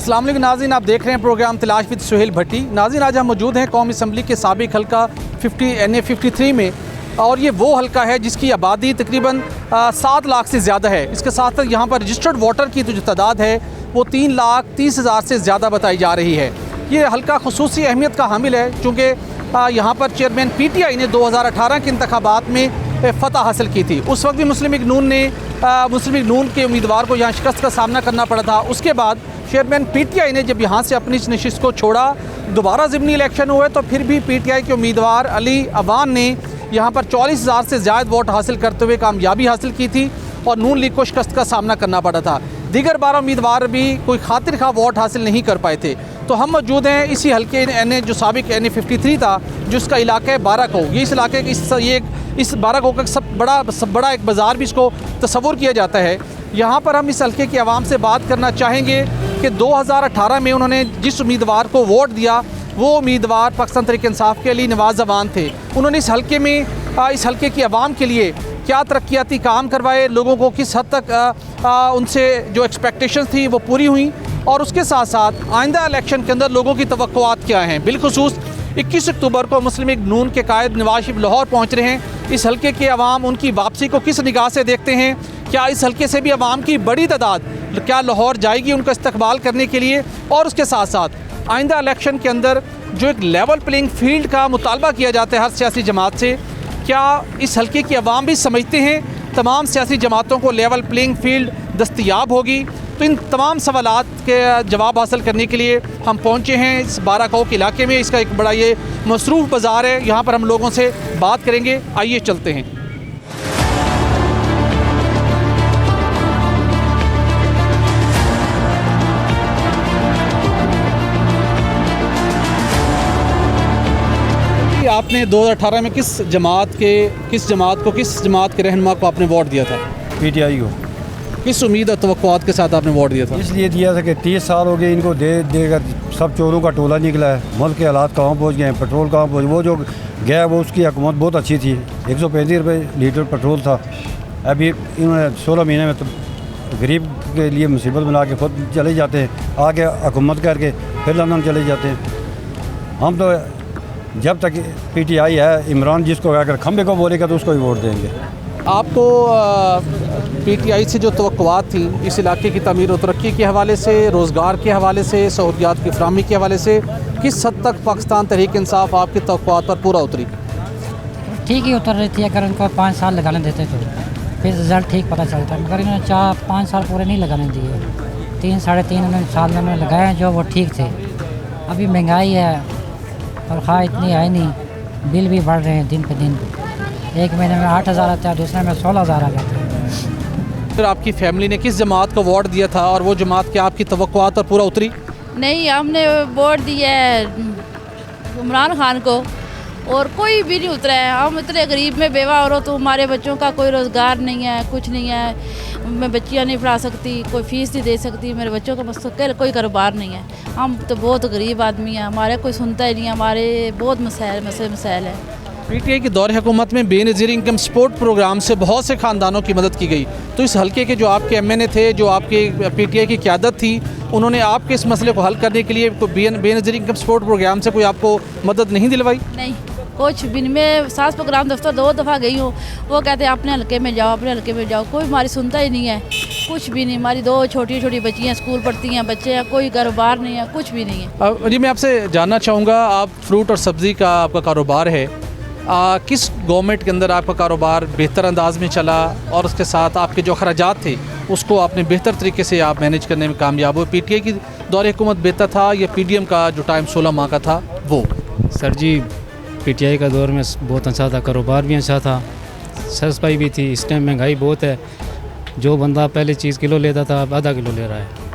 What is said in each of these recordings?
अस्सलाम वालेकुम नाज़रीन, आप देख रहे हैं प्रोग्राम तलाश विद सुहेल भट्टी। नाज़रीन, आज हम मौजूद हैं कौमी असम्बली के साबिक हल्का 50 NA53 में, और ये वो हल्का है जिसकी आबादी तकरीबन 7 लाख से ज़्यादा है। इसके साथ साथ यहाँ पर रजिस्टर्ड वोटर की जो तादाद है वो 3,30,000 से ज़्यादा बताई जा रही है। ये हल्का खुसूसी अहमियत का हामिल है चूँकि यहाँ पर चेयरमैन PTI ने 2018 के इंतखाबात में फ़तह हासिल की थी। उस वक्त भी मुस्लिम लीग नून के उम्मीदवार को यहाँ शिकस्त का सामना करना पड़ा था। उसके बाद चेयरमैन PTI ने जब यहाँ से अपनी इस नशिस्त को छोड़ा, दोबारा ज़िमनी इलेक्शन हुए तो फिर भी PTI के उम्मीदवार अली अवान ने यहाँ पर 40,000 से ज़्यादा वोट हासिल करते हुए कामयाबी हासिल की थी और नून लीग को शिकस्त का सामना करना पड़ा था। दीगर 12 उम्मीदवार भी कोई खातिर खा वोट हासिल नहीं कर पाए थे। तो हम मौजूद हैं इसी हल्के जो साबिक NA53 था, जिसका इलाका है बाराको। ये इस इलाके इस बाराको का सब बड़ा एक बाज़ार भी इसको तस्वुर किया जाता है। यहाँ पर हम इस हल्के की आवाम से बात करना चाहेंगे कि 2018 में उन्होंने जिस उम्मीदवार को वोट दिया वो उम्मीदवार पाकिस्तान तहरीक इंसाफ के अली नवाज़ अवान थे। उन्होंने इस हल्के की आवाम के लिए क्या तरक्याती काम करवाए, लोगों को किस हद तक उनसे जो एक्सपेक्टेशंस थी वो पूरी हुई, और उसके साथ साथ आइंदा इलेक्शन के अंदर लोगों की तवक्कुआत क्या हैं। बिलखुसूस 21 अक्टूबर को मुस्लिम लीग नून के कायद नवाज शरीफ लाहौर पहुँच रहे हैं। इस हल्के के अवाम उनकी वापसी को किस निगाह से देखते हैं? क्या इस हल्के से भी अवाम की बड़ी तादाद क्या लाहौर जाएगी उनका इस्तकबाल करने के लिए? और उसके साथ साथ आइंदा इलेक्शन के अंदर जो एक लेवल प्लेइंग फील्ड का मुतालबा किया जाता है हर सियासी जमात से, क्या इस हल्के की अवाम भी समझते हैं तमाम सियासी जमातों को लेवल प्लेइंग फील्ड दस्तयाब होगी? तो इन तमाम सवालात के जवाब हासिल करने के लिए हम पहुँचे हैं इस बाराको के इलाके में। इसका एक बड़ा ये मसरूफ़ बाज़ार है, यहाँ पर हम लोगों से बात करेंगे। आइए चलते हैं। आपने 2018 में किस जमात के रहनुमा को आपने वोट दिया था? PTI को। किस उम्मीद और तवक्कुआत के साथ आपने वोट दिया था? इसलिए दिया था कि 30 साल हो गए इनको देकर सब चोरों का टोला निकला है। मुल्क के हालात कहाँ पहुँच गए हैं, पेट्रोल कहाँ पहुँच, वो जो गया वो उसकी हुकूमत बहुत अच्छी थी, 135 रुपये लीटर पेट्रोल था। अभी इन्होंने 16 महीने में तो गरीब के लिए मुसीबत बना के खुद चले जाते हैं, आके हुकूमत करके फिर लंदन चले जाते हैं। हम तो जब तक PTI है, इमरान जिसको अगर खंबे को बोलेगा तो उसको ही वोट देंगे। आपको PTI से जो तवक्कुआत थी इस इलाके की तमीर और तरक्की के हवाले से, रोज़गार के हवाले से, सहूलियात की फराहमी के हवाले से, किस हद तक पाकिस्तान तहरीक इंसाफ आपकी तवक्कुआत पर पूरा उतरी? ठीक ही उतर रही थी। अगर उनको 5 साल लगाने देते तो फिर रिज़ल्ट ठीक पता चलता, मगर इन्होंने 4-5 साल पूरे नहीं लगाने दिए। 3-3.5 साल में उन्होंने लगाए जो वो ठीक थे। अभी महंगाई है और खा इतनी है नहीं, बिल भी बढ़ रहे हैं दिन पे दिन। एक महीने में 8,000 आता है, दूसरे में 16,000 आ जाता है। फिर आपकी फैमिली ने किस जमात को वोट दिया था और वो जमात क्या आपकी तवक्कुआत पर पूरा उतरी? नहीं, हमने वोट दिया है इमरान खान को और कोई भी नहीं उतरा है। हम इतने गरीब में बेवा औरत तो हमारे बच्चों का कोई रोज़गार नहीं है, कुछ नहीं है। मैं बच्चियाँ नहीं पढ़ा सकती, कोई फ़ीस नहीं दे सकती, मेरे बच्चों का मुस्तकिल कोई कारोबार नहीं है। हम तो बहुत गरीब आदमी हैं, हमारे कोई सुनता ही नहीं है, हमारे बहुत मसाइल हैं। PTI के दौर हुकूमत में बेनज़ीर इनकम सपोर्ट प्रोग्राम से बहुत से ख़ानदानों की मदद की गई। तो इस हल्के के जो आपके MNA थे, जो आपके PTI की क़यादत थी, उन्होंने आपके इस मसले को हल करने के लिए बेनज़ीर इनकम सपोर्ट प्रोग्राम से कोई आपको मदद नहीं दिलवाई? नहीं, कुछ भी नहीं। मैं सास प्रोग्राम दफ्तर 2 दफ़ा गई हूँ, वो कहते हैं अपने हल्के में जाओ, अपने हल्के में जाओ। कोई हमारी सुनता ही नहीं है, कुछ भी नहीं। हमारी 2 छोटी बच्चियाँ स्कूल पढ़ती हैं, बच्चे हैं, कोई कारोबार नहीं है, कुछ भी नहीं है। जी, मैं आपसे जानना चाहूँगा, आप फ्रूट और सब्ज़ी का आपका कारोबार है, किस गवर्नमेंट के अंदर आपका कारोबार बेहतर अंदाज में चला और उसके साथ आपके जो अखराजात थे उसको आपने बेहतर तरीके से आप मैनेज करने में कामयाब हुए? PTI की दौर हुकूमत बेहतर था या PDM का जो टाइम 16 माह का था वो? सर जी, PTI का दौर में बहुत अच्छा था, कारोबार भी अच्छा था, सस्ताई भी थी। इस टाइम महंगाई बहुत है, जो बंदा पहले चीज़ किलो लेता था अब आधा किलो ले रहा है।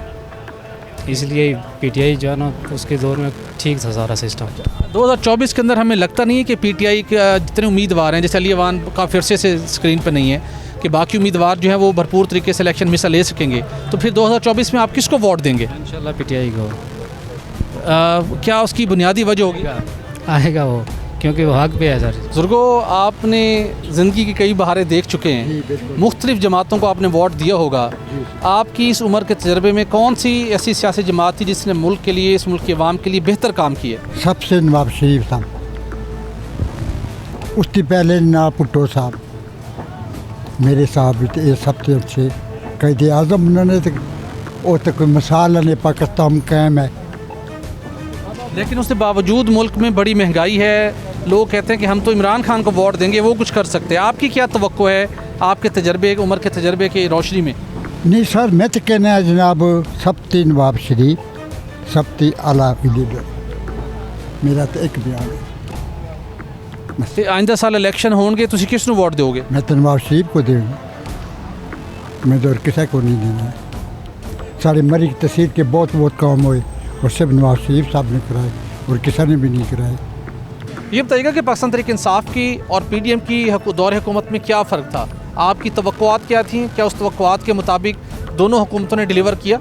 इसलिए PTI जो है ना उसके दौर में ठीक था सारा सिस्टम। 2024 के अंदर हमें लगता नहीं है कि PTI के जितने उम्मीदवार हैं, जैसे अली अवान का फिर से स्क्रीन पर नहीं है, कि बाकी उम्मीदवार जो हैं वो भरपूर तरीके से इलेक्शन में हिस्सा ले सकेंगे, तो फिर 2024 में आप किसको वोट देंगे? इंशाल्लाह PTI को। क्या उसकी बुनियादी वजह होगी? आएगा वो क्योंकि वो हक पे है सर। बुजुर्गो, आपने ज़िंदगी की कई बहारें देख चुके हैं, मुख्तलिफ जमातों को आपने वोट दिया होगा। आपकी इस उम्र के तजर्बे में कौन सी ऐसी सियासी जमात थी जिसने मुल्क के लिए, इस मुल्क के अवाम के लिए बेहतर काम किए? सबसे नवाब शरीफ साहब, उसके पहले ना भुट्टो साहब, मेरे साहब ये सबसे अच्छे कैद आज़म उन्होंने तो वो तो कोई मिसाल नहीं, पाकिस्तान कायम है। लेकिन उसके बावजूद मुल्क में बड़ी महंगाई है, लोग कहते हैं कि हम तो इमरान खान को वोट देंगे, वो कुछ कर सकते हैं। आपकी क्या तवक्को है आपके तजर्बे, उम्र के तजर्बे की रोशनी में? नहीं सर, मैं तो कहना है जनाब सबसे नवाब शरीफ, सबसे आला लीडर, मेरा तो एक बयान है। ते आइंदा साल इलेक्शन होंगे, तुसी किस नूं वोट दोगे? मैं तो नवाब शरीफ को दूँगा, मैं तो और किसी को नहीं देना है। सारे मरी की तहसील के बहुत बहुत काम हुए और सब नवाब शरीफ साहब ने कराए और किसी ने भी नहीं कराए। ये बताइएगा कि पाकिस्तान तहरीक इंसाफ की और पीडीएम की दौर हुकूमत में क्या फ़र्क था? आपकी तवक्कुआत क्या थी? क्या उस तवक्कुआत के मुताबिक दोनों हुकूमतों ने डिलीवर किया?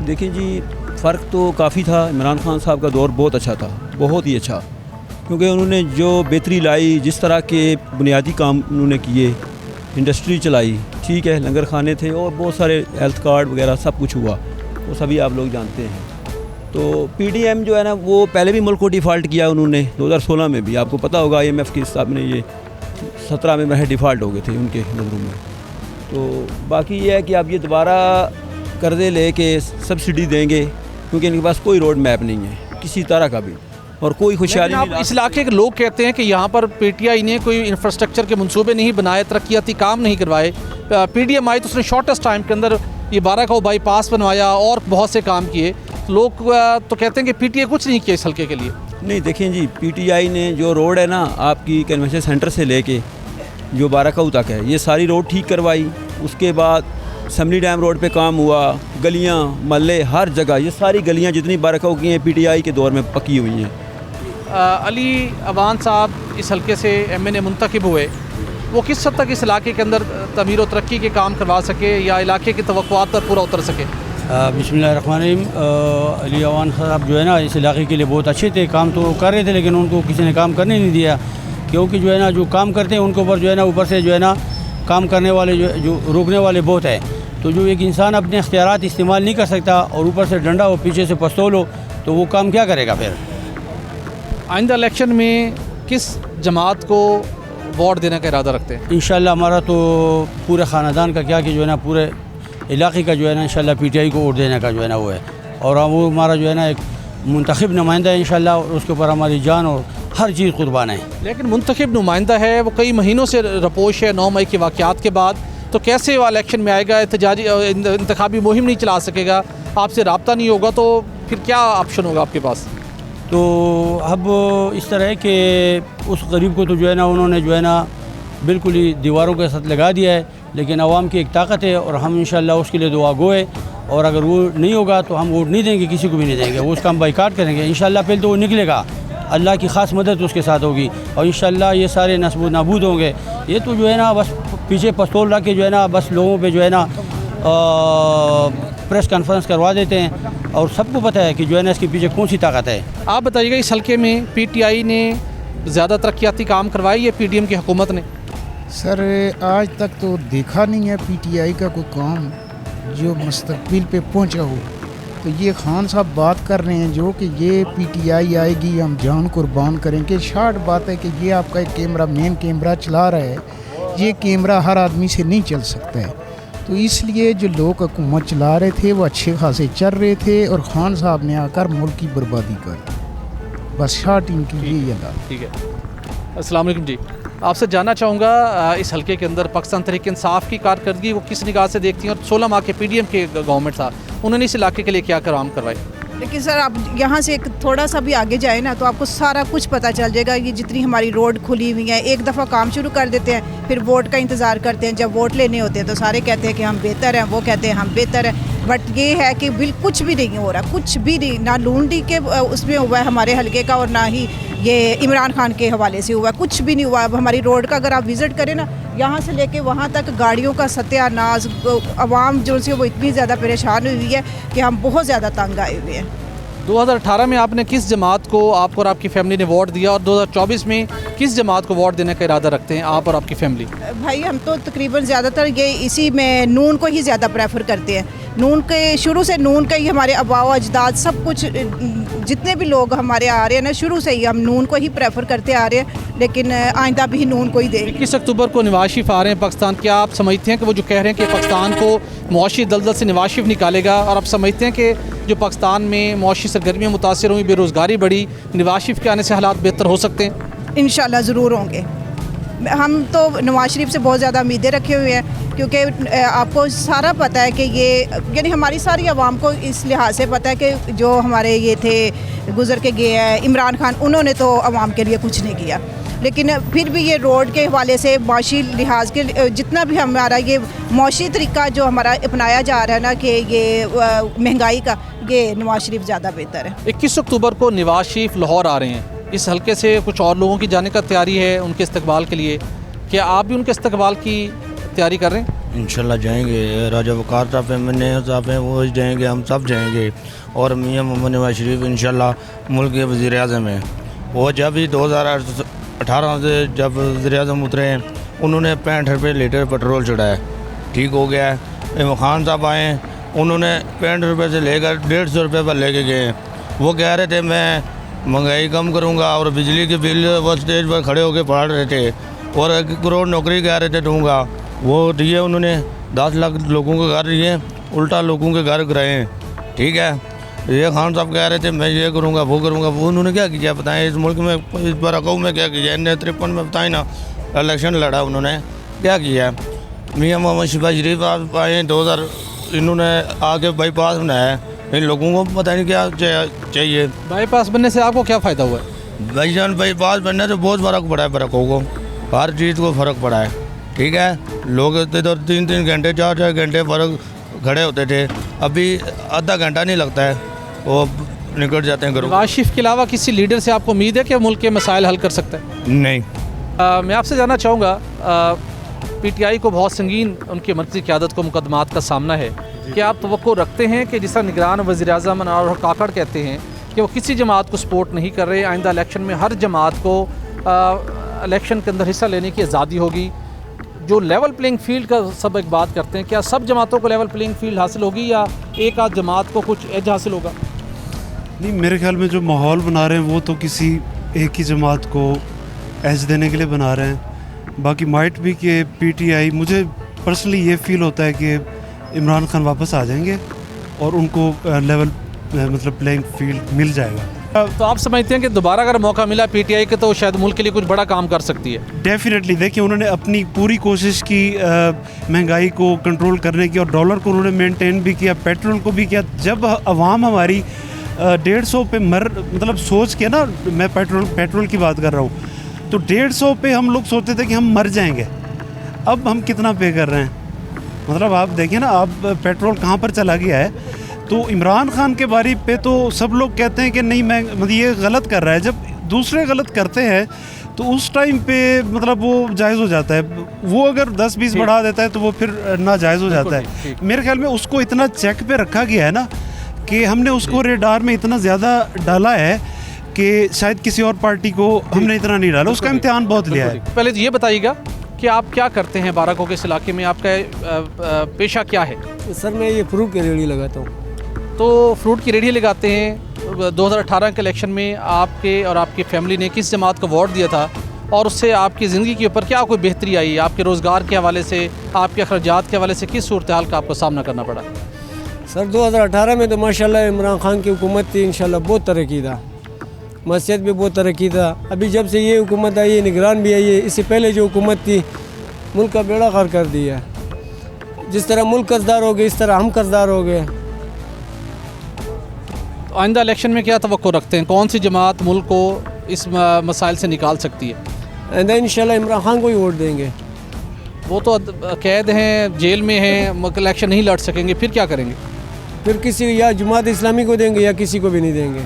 देखिए जी, फ़र्क तो काफ़ी था। इमरान खान साहब का दौर बहुत अच्छा था, बहुत ही अच्छा, क्योंकि उन्होंने जो बेहतरी लाई, जिस तरह के बुनियादी काम उन्होंने किए, इंडस्ट्री चलाई, ठीक है, लंगर खाने थे और बहुत सारे हेल्थ कार्ड वगैरह सब कुछ हुआ, वो सभी आप लोग जानते हैं। तो पीडीएम जो है ना, वो पहले भी मुल्क को डिफ़ॉल्ट किया उन्होंने, 2016 में भी आपको पता होगा, IMF के हिसाब ने ये 17 में वह डिफ़ॉल्ट हो गए थे उनके नज़रों में। तो बाकी ये है कि आप ये दोबारा कर्ज़े ले के सब्सिडी देंगे, क्योंकि इनके पास कोई रोड मैप नहीं है किसी तरह का भी, और कोई खुशहाली लेकिन आप इस इलाके के लोग कहते हैं कि यहाँ पर PTI ने कोई इंफ्रास्ट्रक्चर के मंसूबे नहीं बनाए, तरक्याती काम नहीं करवाए। पीडीएम आई तो उसने शॉर्टेस्ट टाइम के अंदर ये बाराखाऊ बाईपास बनवाया और बहुत से काम किए। लोग तो कहते हैं कि PTI कुछ नहीं किया इस हल्के के लिए। नहीं, देखें जी, PTI ने जो रोड है ना आपकी कन्वेंशन सेंटर से लेके जो बाराखाऊ तक है, ये सारी रोड ठीक करवाई। उसके बाद असम्बली डैम रोड पे काम हुआ, गलियाँ महल्ले हर जगह, ये सारी गलियाँ जितनी बाराखाऊ की हैं PTI के दौर में पकी हुई हैं। अली अवान साहब इस हल्के से MNA मुंतखब हुए, वो किस हद तक इस इलाके के अंदर तमीर व तरक्की के काम करवा सके या इलाके की तवक्कुआत पर पूरा उतर सके? बिस्मिल्लाहिर्रहमानिर्रहीम। अली अवान साहब जो है ना, इस इलाके के लिए बहुत अच्छे थे, काम तो कर रहे थे, लेकिन उनको किसी ने काम करने नहीं दिया, क्योंकि जो है ना, जो काम करते हैं उनके ऊपर जो है ना, ऊपर से जो है ना, काम करने वाले जो रोकने वाले बहुत है। तो जो एक इंसान अपने इख्तियारात इस्तेमाल नहीं कर सकता और ऊपर से डंडा हो, पीछे से पिस्तौल हो, तो वो काम क्या करेगा फिर? आइंदा इलेक्शन में किस जमात को वोट देने का इरादा रखते हैं? इंशाल्लाह हमारा तो पूरे ख़ानदान का क्या कि जो है ना, पूरे इलाके का जो है ना, इंशाल्लाह PTI को वोट देने का जो है ना वो है, और वो हमारा जो है ना एक मुंतखब नुमाइंदा है इंशाल्लाह, और उसके ऊपर हमारी जान और हर चीज़ कुर्बान है। लेकिन मुंतखब नुमाइंदा है, वो कई महीनों से रपोश है 9 मई के वाक़यात के बाद, तो कैसे वो इलेक्शन में आएगा? एहतजाजी इंतखाबी मुहिम नहीं चला सकेगा, आपसे रब्ता नहीं होगा, तो फिर क्या ऑप्शन होगा आपके पास? तो अब इस तरह है कि उस गरीब को तो जो है ना, उन्होंने जो है ना बिल्कुल ही दीवारों के साथ लगा दिया है, लेकिन आवाम की एक ताकत है और हम इंशाल्लाह उसके लिए दुआ गो है, और अगर वो नहीं होगा तो हम वोट नहीं देंगे, किसी को भी नहीं देंगे, वो उसका हम बाइकाट करेंगे इंशाल्लाह। पहले तो वो निकलेगा, अल्लाह की ख़ास मदद उसके साथ होगी, और इंशाल्लाह ये सारे नस्ब नाबूद होंगे। ये तो जो है ना, बस पीछे पिस्तौल रख के जो है ना, बस लोगों पे जो है ना प्रेस कॉन्फ्रेंस करवा देते हैं, और सबको पता है कि जो है ना, इसके पीछे कौन सी ताकत है। आप बताइएगा, इस हल्के में PTI ने ज़्यादा तरक्याती काम करवाई है PDM की हुकूमत ने? सर आज तक तो देखा नहीं है PTI का कोई काम जो मुस्तकबिल पे पहुंचा हो। तो ये खान साहब बात कर रहे हैं जो कि ये PTI आएगी, हम जान कुर्बान करेंगे। शार्ट बात है कि ये आपका एक कैमरा, मेन कैमरा चला रहा है, ये कैमरा हर आदमी से नहीं चल सकता है। तो इसलिए जो लोग हुकूमत चला रहे थे वो अच्छे खासे चल रहे थे, और खान साहब ने आकर मुल्क की बर्बादी कर दी। बस शार्ट इनकी यही है। ठीक है, अस्सलाम वालेकुम जी। आपसे जानना चाहूँगा, इस हल्के के अंदर पाकिस्तान तहरीक इंसाफ की कारकर्दगी वो किस निगाह से देखती हैं, और 16 माह के PDM के गवर्नमेंट था, उन्होंने इस इलाके के लिए क्या काम करवाए? लेकिन सर आप यहाँ से थोड़ा सा भी आगे जाए ना, तो आपको सारा कुछ पता चल जाएगा। ये जितनी हमारी रोड खुली हुई है, एक दफ़ा काम शुरू कर देते हैं, फिर वोट का इंतज़ार करते हैं। जब वोट लेने होते हैं तो सारे कहते हैं कि हम बेहतर हैं, वो कहते हैं हम बेहतर हैं, बट ये है कि बिल्कुल कुछ भी नहीं हो रहा, कुछ भी नहीं। ना लूंडी के उसमें हुआ है हमारे हल्के का, और ना ही ये इमरान खान के हवाले से हुआ, कुछ भी नहीं हुआ। अब हमारी रोड का अगर आप विज़िट करें ना, यहाँ से लेके वहाँ तक गाड़ियों का सत्यानाश, आवाम जो से वो इतनी ज़्यादा परेशान हुई है कि हम बहुत ज़्यादा तंग आए हुए हैं। 2018 में आपने किस जमात को आपको और आपकी फैमिली ने वोट दिया और 2024 में किस जमात को वोट देने का इरादा रखते हैं आप और आपकी फैमिली? भाई हम तो तकरीबन ज़्यादातर ये इसी में नून को ही ज़्यादा प्रेफर करते हैं। नून के शुरू से नून का ही हमारे अबाव अजदाद सब कुछ जितने भी लोग हमारे आ रहे हैं ना, शुरू से ही हम नून को ही प्रेफर करते आ रहे हैं, लेकिन आइंदा भी नून को ही देंगे। 21 अक्टूबर को नवाज शरीफ आ रहे हैं पाकिस्तान, क्या आप समझते हैं कि वो जो कह रहे हैं कि पाकिस्तान को मुआशी दलदल से नवाज शरीफ निकालेगा, और आप समझते हैं कि जो पाकिस्तान में मुआशी सरगर्मियाँ मुतासर हुई, बेरोज़गारी बढ़ी, नवाज शरीफ के आने से हालात बेहतर हो सकते हैं? इंशाल्लाह ज़रूर होंगे। हम तो नवाज शरीफ से बहुत ज़्यादा उम्मीदें रखे हुए हैं, क्योंकि आपको सारा पता है कि ये यानी हमारी सारी आवाम को इस लिहाज से पता है कि जो हमारे ये थे गुज़र के गए हैं इमरान खान, उन्होंने तो आवाम के लिए कुछ नहीं किया, लेकिन फिर भी ये रोड के हवाले से माशी लिहाज के जितना भी हमारा ये माशी तरीका जो हमारा अपनाया जा रहा है ना कि ये महंगाई का, ये नवाज शरीफ ज़्यादा बेहतर है। 21 अक्टूबर को नवाज शरीफ लाहौर आ रहे हैं, इस हलके से कुछ और लोगों की जाने का तैयारी है उनके इस्तकबाल के लिए, क्या आप भी उनके इस्तकबाल की तैयारी कर रहे हैं? इंशाल्लाह जाएंगे। राजा वकार साहब हैं, मन्ने साहब हैं, वो जाएंगे, हम सब जाएंगे। और मियां मोहम्मद नवाज शरीफ इंशाल्लाह मुल्क के वज़ीर आज़म हैं। वो जब भी 2018 से जब वज़ीर आज़म उतरे हैं, उन्होंने 65 रुपये लीटर पेट्रोल चढ़ाया, ठीक हो गया है। इमरान खान साहब आए, उन्होंने 65 रुपये से लेकर 150 रुपये पर लेके गए। वो कह रहे थे मैं महंगाई कम करूँगा, और बिजली के बिल वो स्टेज पर खड़े होकर पढ़ रहे थे, और 1 करोड़ नौकरी कह रहे थे दूँगा, वो दिए उन्होंने। 10 लाख लोगों के घर दिए, उल्टा लोगों के घर गिराए हैं, ठीक है। ये खान साहब कह रहे थे मैं ये करूँगा वो करूँगा, वो उन्होंने क्या किया बताएं? इस मुल्क में इस बरकाऊ में क्या किया? इन्हें 53 में बताएं ना, इलेक्शन लड़ा उन्होंने, क्या किया? मियां मोहम्मद शहबाज शरीफ आप आए 2000, इन्होंने आके बाईपास बनाया, इन लोगों को पता नहीं क्या चाहिए। बाईपास बनने से आपको क्या फ़ायदा हुआ है? भाईजान बाईपास बनने से बहुत फ़र्क पड़ा है, बरकाऊ को हर चीज़ को फ़र्क पड़ा है, ठीक है। लोग तो 3-3 घंटे 4-4 घंटे फ़र्क खड़े होते थे, अभी आधा घंटा नहीं लगता है, वो निकल जाते हैं घरों। नवाज शरीफ के अलावा किसी लीडर से आपको उम्मीद है कि मुल्क के मसाइल हल कर सकता है? नहीं। मैं आपसे जानना चाहूँगा, PTI को बहुत संगीन उनकी मरकज़ी क़यादत को मुकदमात का सामना है, क्या आप तवक्को रखते हैं कि जिस तरह निगरान वज़ीर आज़म अनवर काकड़ कहते हैं कि वो किसी जमात को सपोर्ट नहीं कर रहे, आइंदा इलेक्शन में हर जमात को इलेक्शन के अंदर हिस्सा लेने की आज़ादी होगी, जो लेवल प्लेइंग फील्ड का सब एक बात करते हैं, क्या सब जमातों को लेवल प्लेइंग फील्ड हासिल होगी या एक आध जमात को कुछ एज हासिल होगा? नहीं, मेरे ख्याल में जो माहौल बना रहे हैं वो तो किसी एक ही जमात को एज देने के लिए बना रहे हैं। बाकी माइट भी कि PTI, मुझे पर्सनली ये फील होता है कि इमरान खान वापस आ जाएंगे और उनको लेवल मतलब प्लेइंग फील्ड मिल जाएगा। तो आप समझते हैं कि दोबारा अगर मौका मिला PTI के तो शायद मुल्क के लिए कुछ बड़ा काम कर सकती है? डेफिनेटली। देखिए, उन्होंने अपनी पूरी कोशिश की महंगाई को कंट्रोल करने की, और डॉलर को उन्होंने मेंटेन भी किया, पेट्रोल को भी किया। जब अवाम हमारी 150 पे मतलब सोच के ना, मैं पेट्रोल की बात कर रहा हूँ, तो 150 पे हम लोग सोचते थे कि हम मर जाएंगे, अब हम कितना पे कर रहे हैं? मतलब आप देखिए ना, अब पेट्रोल कहाँ पर चला गया है। तो इमरान खान के बारे पे तो सब लोग कहते हैं कि नहीं, मैं मतलब ये गलत कर रहा है। जब दूसरे गलत करते हैं तो उस टाइम पे मतलब वो जायज़ हो जाता है, वो अगर 10-20 बढ़ा देता है तो वो फिर नाजायज़ हो जाता है। मेरे ख्याल में उसको इतना चेक पे रखा गया है ना कि हमने उसको रेडार में इतना ज़्यादा डाला है कि शायद किसी और पार्टी को हमने इतना नहीं डाला, उसका इम्तिहान बहुत लिया है। पहले तो ये बताइएगा कि आप क्या करते हैं बाराकों के इस इलाके में, आपका पेशा क्या है? सर मैं ये फ्रूट की रेहड़ी लगाता हूँ। तो फ्रूट की रेहड़ी लगाते हैं, 2018 के इलेक्शन में आपके और आपकी फैमिली ने किस जमात को वोट दिया था, और उससे आपकी ज़िंदगी के ऊपर क्या कोई बेहतरी आई? आपके रोज़गार के हवाले से, आपके अखराजात के हवाले से किस सूरत हाल का आपको सामना करना पड़ा? सर 2018 में तो माशाल्लाह इमरान खान की हुकूमत थी, इंशाल्लाह बहुत तरक्की था, मस्जिद भी बहुत तरक्की था। अभी जब से ये हुकूमत आई है, निगरान भी आई है, इससे पहले जो हुकूमत थी मुल्क का बेड़ा गर्क कर दिया। जिस तरह मुल्क कर्जदार हो गए, इस तरह हम कर्जदार हो गए। आइंदा इलेक्शन में क्या तवक्को रखते हैं, कौन सी जमात मुल्क को इस मसाइल से निकाल सकती है? आइंदा इंशाल्लाह इमरान खान को ही वोट देंगे। वो तो कैद हैं, जेल में हैं, इलेक्शन नहीं लड़ सकेंगे, फिर क्या करेंगे? फिर किसी या जमात इस्लामी को देंगे या किसी को भी नहीं देंगे।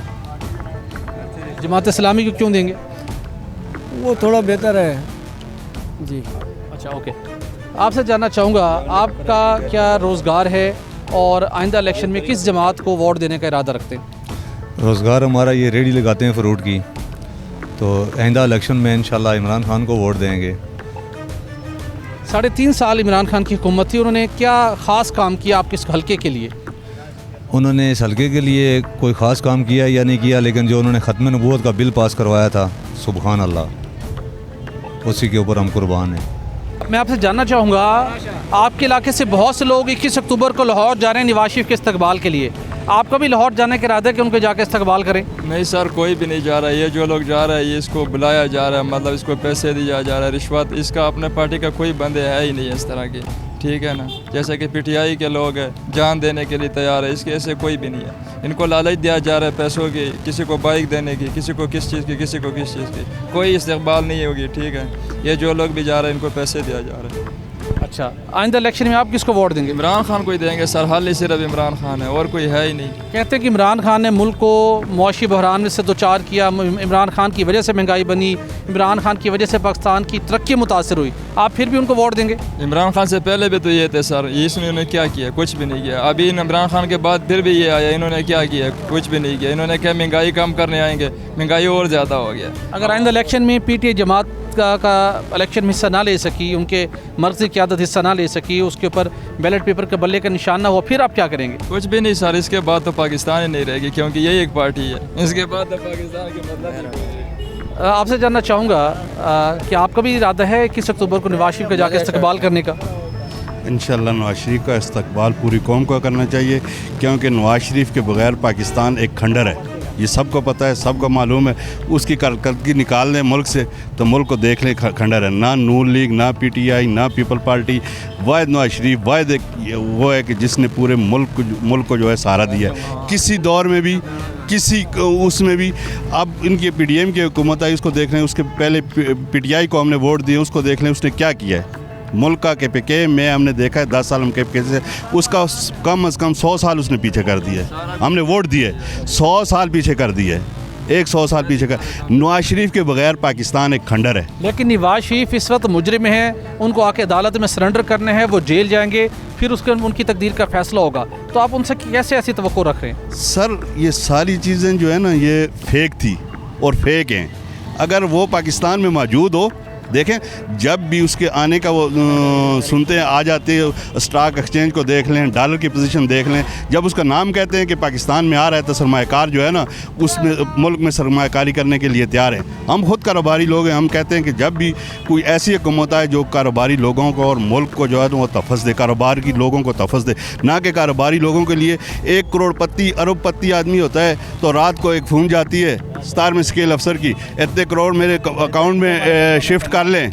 जमात इस्लामी को क्यों देंगे? वो थोड़ा बेहतर है जी। अच्छा, ओके। आपसे जानना चाहूँगा, आपका क्या रोज़गार है और आइंदा इलेक्शन में किस जमात को वोट देने का इरादा रखते हैं? रोज़गार हमारा ये रेडी लगाते हैं फ्रूट की, तो आइंदा इलेक्शन में इंशाल्लाह इमरान खान को वोट देंगे। 3.5 साल इमरान खान की हुकूमत थी, उन्होंने क्या ख़ास काम किया आपके इस हल्के के लिए? उन्होंने इस हल्के के लिए कोई ख़ास काम किया या नहीं किया, लेकिन जो उन्होंने ख़त्म नबूवत का बिल पास करवाया था, सुबहान अल्लाह, उसी के ऊपर हम कुर्बान हैं। मैं आपसे जानना चाहूँगा, आपके इलाके से बहुत से लोग 21 अक्टूबर को लाहौर जा रहे हैं नवाज शरीफ के इस्तकबाल के लिए, आपका भी लाहौर जाने का इरादा है कि उनको जाके इस्तकबाल करें? नहीं सर, कोई भी नहीं जा रहा है। ये जो लोग जा रहे हैं ये इसको बुलाया जा रहा है, मतलब इसको पैसे दिया जा रहा है, रिश्वत, इसका अपने पार्टी का कोई बंदे है ही नहीं इस तरह की, ठीक है ना। जैसे कि पीटीआई के लोग हैं, जान देने के लिए तैयार है, इसके ऐसे कोई भी नहीं है। इनको लालच दिया जा रहा है पैसों की, किसी को बाइक देने की, किसी को किस चीज़ की, किसी को किस चीज़ की, कोई इस्तकबाल नहीं होगी, ठीक है। ये जो लोग भी जा रहे हैं इनको पैसे दिया जा रहा है। अच्छा, आइंदा इलेक्शन में आप किसको वोट देंगे? इमरान खान को ही देंगे सर, हाल ही सिर्फ इमरान खान है और कोई है ही नहीं। कहते हैं कि इमरान खान ने मुल्क को मुआशी बहरान में से दो चार किया, इमरान खान की वजह से महंगाई बनी, इमरान खान की वजह से पाकिस्तान की तरक्की मुतासर हुई, आप फिर भी उनको वोट देंगे? इमरान खान से पहले भी तो ये थे सर, इसने क्या किया? कुछ भी नहीं किया। अभी इमरान खान के बाद फिर भी ये आया, इन्होंने क्या किया? कुछ भी नहीं किया। इन्होंने क्या महंगाई कम करने आएंगे, महंगाई और ज़्यादा हो गया। अगर आइंदा इलेक्शन में पीटीआई जमात का इलेक्शन में हिस्सा ना ले सकी, उनके मर्जी की आदत हिस्सा ना ले सकी, उसके ऊपर बैलेट पेपर के बल्ले का निशान ना हुआ, फिर आप क्या करेंगे? कुछ भी नहीं सर, इसके बाद तो पाकिस्तान ही नहीं रहेगी, क्योंकि यही एक पार्टी है। इसके बाद तो पाकिस्तान के मतलब। आपसे जानना चाहूँगा कि आपका भी इरादा है 21 अक्टूबर को नवाज शरीफ का जाकर इस्तकबाल करने का? इंशाल्लाह नवाज शरीफ का इस्तकबाल पूरी कौम को करना चाहिए, क्योंकि नवाज शरीफ के बगैर पाकिस्तान एक खंडर है, ये सबको पता है, सबको मालूम है। उसकी कारकर्दगी निकाल लें मुल्क से तो मुल्क को देख लें खंडर है। ना नून लीग, ना पीटीआई, ना पीपल पार्टी, वाहिद नवाज शरीफ, वाहिद एक वो है कि जिसने पूरे मुल्क को जो है सहारा दिया है किसी दौर में भी, किसी उसमें भी। अब इनकी पीडीएम की हुकूमत आई, उसको देख लें, उसके पहले पीटीआई को हमने वोट दिए, उसको देख लें उसने क्या किया है मुल्क का। के में हमने देखा है 10 साल हम के से, उसका कम अज़ कम 100 साल उसने पीछे कर दिए। हमने वोट दिए, 100 साल पीछे कर दिए, 100 साल पीछे कर। नवाज शरीफ के बगैर पाकिस्तान एक खंडर है। लेकिन नवाज शरीफ इस वक्त मुजरिम हैं, उनको आके अदालत में सरेंडर करने हैं, वो जेल जाएंगे, फिर उसके उनकी तकदीर का फैसला होगा, तो आप उनसे कैसे ऐसी तवक्को रख रहे हैं? सर ये सारी चीज़ें जो है ना ये फेक थी और फेक हैं। अगर वो पाकिस्तान में मौजूद हो, देखें जब भी उसके आने का वो सुनते हैं, आ जाते हैं, स्टॉक एक्सचेंज को देख लें, डॉलर की पोजीशन देख लें, जब उसका नाम कहते हैं कि पाकिस्तान में आ रहा है तो सरमायाकार जो है ना उसमें मुल्क में सरमायाकारी करने के लिए तैयार है। हम खुद कारोबारी लोग हैं, हम कहते हैं कि जब भी कोई ऐसी हुकूमत आए जो कारोबारी लोगों को और मुल्क को जो है वो तफस दे, कारोबार की लोगों को तफस दे, ना कि कारोबारी लोगों के लिए। 1 करोड़पति अरबपति आदमी होता है तो रात को एक फ़ोन जाती है 17 में स्केल अफसर की, इतने करोड़ मेरे अकाउंट में शिफ्ट कर लें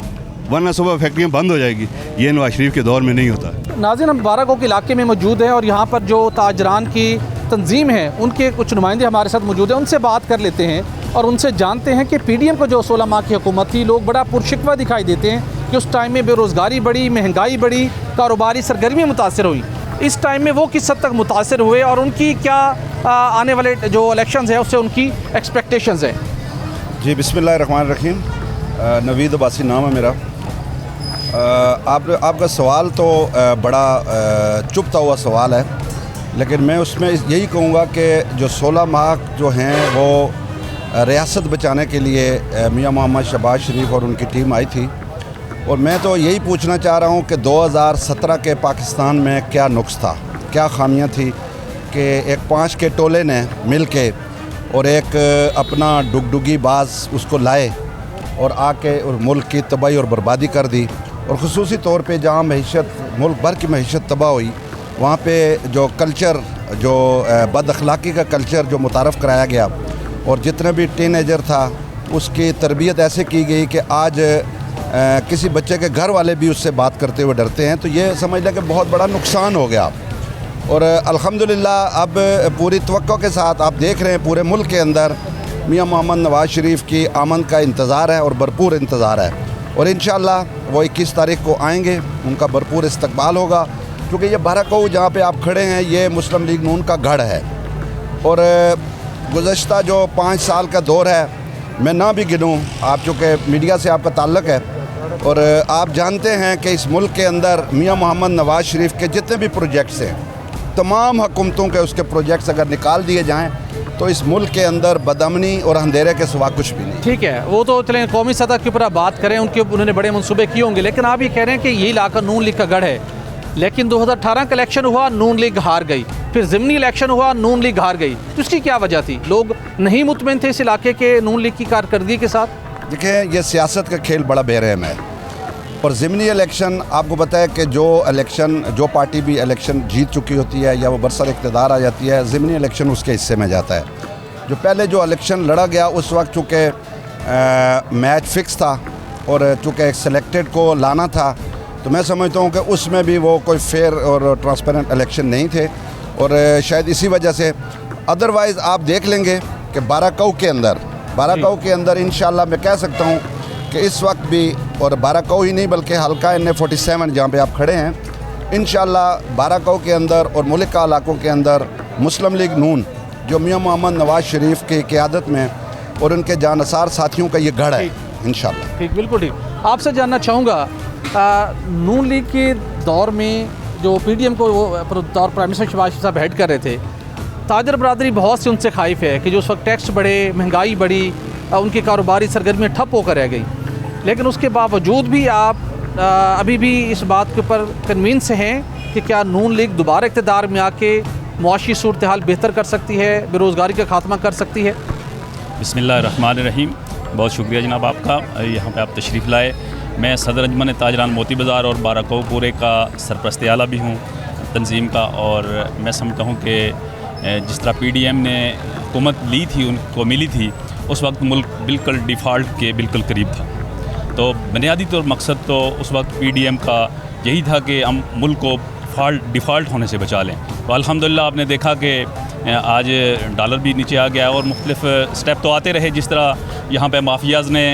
वरना सुबह फैक्ट्रियाँ बंद हो जाएगी। ये नवाज शरीफ के दौर में नहीं होता। नाज़रीन, हम बारागो के इलाके में मौजूद हैं और यहाँ पर जो ताजरान की तंजीम है उनके कुछ नुमाइंदे हमारे साथ मौजूद हैं, उनसे बात कर लेते हैं और उनसे जानते हैं कि पीडीएम को जो 16 माह की हुकूमत थी, लोग बड़ा पुरशिकवा दिखाई देते हैं कि उस टाइम में बेरोज़गारी बढ़ी, महंगाई बढ़ी, कारोबारी सरगर्मी मुतासर हुई। इस टाइम में वो किस हद तक मुतासर हुए और उनकी क्या आने वाले जो इलेक्शंस हैं उससे उनकी एक्सपेक्टेशंस हैं? जी बिस्मिल्लाहिर्रहमानिर्रहीम, नवीद अब्बासी नाम है मेरा। आपका सवाल तो बड़ा चुभता हुआ सवाल है, लेकिन मैं उसमें यही कहूँगा कि जो 16 माह जो हैं वो रियासत बचाने के लिए मियां मोहम्मद शहबाज शरीफ और उनकी टीम आई थी, और मैं तो यही पूछना चाह रहा हूँ कि 2017 के पाकिस्तान में क्या नुक्स था, क्या खामियाँ थी कि एक 5 के टोले ने मिल के और एक अपना डुगडुगी बाज उसको लाए और आके और मुल्क की तबाही और बर्बादी कर दी। और ख़ुसूसी तौर पे जहाँ मईशत, मुल्क भर की मईशत तबाह हुई, वहाँ पे जो कल्चर, जो बद अखलाक़ी का कल्चर जो मुतारफ़ कराया गया, और जितने भी टीनेजर था उसकी तरबियत ऐसे की गई कि आज किसी बच्चे के घर वाले भी उससे बात करते हुए डरते हैं। तो ये समझ लें कि बहुत बड़ा नुकसान हो गया। और अल्हम्दुलिल्लाह अब पूरी तवक्को के साथ आप देख रहे हैं पूरे मुल्क के अंदर मियां मोहम्मद नवाज शरीफ की आमद का इंतज़ार है और भरपूर इंतज़ार है, और इंशाअल्लाह वो 21 तारीख को आएंगे, उनका भरपूर इस्तकबाल होगा, क्योंकि ये बाराको जहाँ पे आप खड़े हैं ये मुस्लिम लीग नून का गढ़ है। और गुज़श्ता जो 5 साल का दौर है, मैं ना भी गिनूँ, आप चूँकि मीडिया से आपका ताल्लुक़ है और आप जानते हैं कि इस मुल्क के अंदर मियां मोहम्मद नवाज शरीफ के जितने भी प्रोजेक्ट्स हैं, तमाम हुकूमतों के उसके प्रोजेक्ट्स अगर निकाल दिए जाएँ तो इस मुल्क के अंदर बदअमनी और अंधेरे के सिवा कुछ भी नहीं। ठीक है, वो तो चलें कौमी सतह के ऊपर आप बात करें, उन्होंने बड़े मंसूबे किए होंगे, लेकिन आप ये कह रहे हैं कि ये इलाका नून लीग का गढ़ है, लेकिन 2018 का इलेक्शन हुआ, नून लीग हार गई, फिर ज़िमनी इलेक्शन हुआ, नून लीग हार गई, तो इसकी क्या वजह थी? लोग नहीं मुतमईन थे इस इलाके के नून लीग की कारकर्दगी के साथ? देखिए, ये सियासत का खेल बड़ा बेरहम है, और ज़िमनी इलेक्शन आपको पता है कि जो पार्टी भी इलेक्शन जीत चुकी होती है या वो बरसर इक़्तिदार आ जाती है, ज़िमनी इलेक्शन उसके हिस्से में जाता है। जो पहले जो इलेक्शन लड़ा गया उस वक्त चूँकि मैच फिक्स था और चूँकि एक सिलेक्टेड को लाना था, तो मैं समझता हूँ कि उसमें भी वो कोई फेयर और ट्रांसपेरेंट इलेक्शन नहीं थे, और शायद इसी वजह से। अदरवाइज़ आप देख लेंगे कि बाराकाऊ के अंदर इंशाल्लाह मैं कह सकता हूँ कि इस वक्त भी, और बाराकाऊ ही नहीं बल्कि हल्का NA47 जहाँ पे आप खड़े हैं, इंशाल्लाह बाराकाऊ के अंदर और मुल्क का इलाकों के अंदर मुस्लिम लीग नून जो मियां मोहम्मद नवाज़ शरीफ की क़यादत में और उनके जानसार साथियों का ये गढ़ है इंशाल्लाह। ठीक, बिल्कुल ठीक। आपसे जानना चाहूँगा, नून लीग के दौर में जो PDM को वो दौर प्राइम मिनिस्टर शहबाज शरीफ साहब हेड कर रहे थे, ताजर बरदरी बहुत से उनसे खाइफ है कि जो उस वक्त टैक्स बढ़े, महंगाई बढ़ी, उनकी कारोबारी सरगर्मियाँ ठप होकर रह गई, लेकिन उसके बावजूद भी आप अभी भी इस बात के ऊपर कन्विंस हैं कि क्या नून लीग दोबारा इक़्तिदार में आके मुआशी सूरत हाल बेहतर कर सकती है, बेरोज़गारी का खात्मा कर सकती है? बिस्मिल्लाहिर्रहमानिर्रहीम। बहुत शुक्रिया जनाब आपका, यहाँ पे आप तशरीफ़ लाए। मैं सदर अंजमन ताजरान मोती बाज़ार और बाराकाऊ पूरे का सरपरस्त आला भी हूँ तंजीम का, और मैं समझता हूँ कि जिस तरह PDM ने हुकूमत ली थी, उनको मिली थी, उस वक्त मुल्क बिल्कुल डिफ़ॉल्ट के बिल्कुल करीब था। तो बुनियादी तौर मकसद तो उस वक्त PDM का यही था कि हम मुल्क को डिफ़ॉल्ट होने से बचा लें। तो अल्हम्दुलिल्लाह आपने देखा कि आज डॉलर भी नीचे आ गया, और मुख्तलिफ स्टेप तो आते रहे, जिस तरह यहाँ पे माफियाज़ ने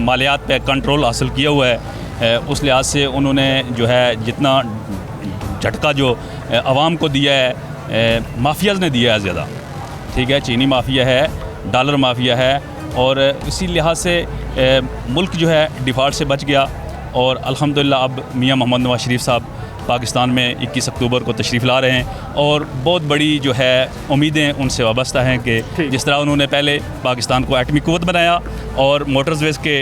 मालियात पे कंट्रोल हासिल किया हुआ है, उस लिहाज से उन्होंने जो है जितना झटका जो आवाम को दिया है, माफियाज़ ने दिया है ज़्यादा। ठीक है, चीनी माफिया है, डॉलर माफिया है, और इसी लिहाज से मुल्क जो है डिफ़ॉल्ट से बच गया। और अल्हम्दुलिल्लाह अब मियां मोहम्मद नवाज़ शरीफ साहब पाकिस्तान में 21 अक्टूबर को तशरीफ़ ला रहे हैं, और बहुत बड़ी जो है उम्मीदें उनसे वाबस्ता हैं कि जिस तरह उन्होंने पहले पाकिस्तान को एटमी क़ुव्वत बनाया और मोटरवेज़ के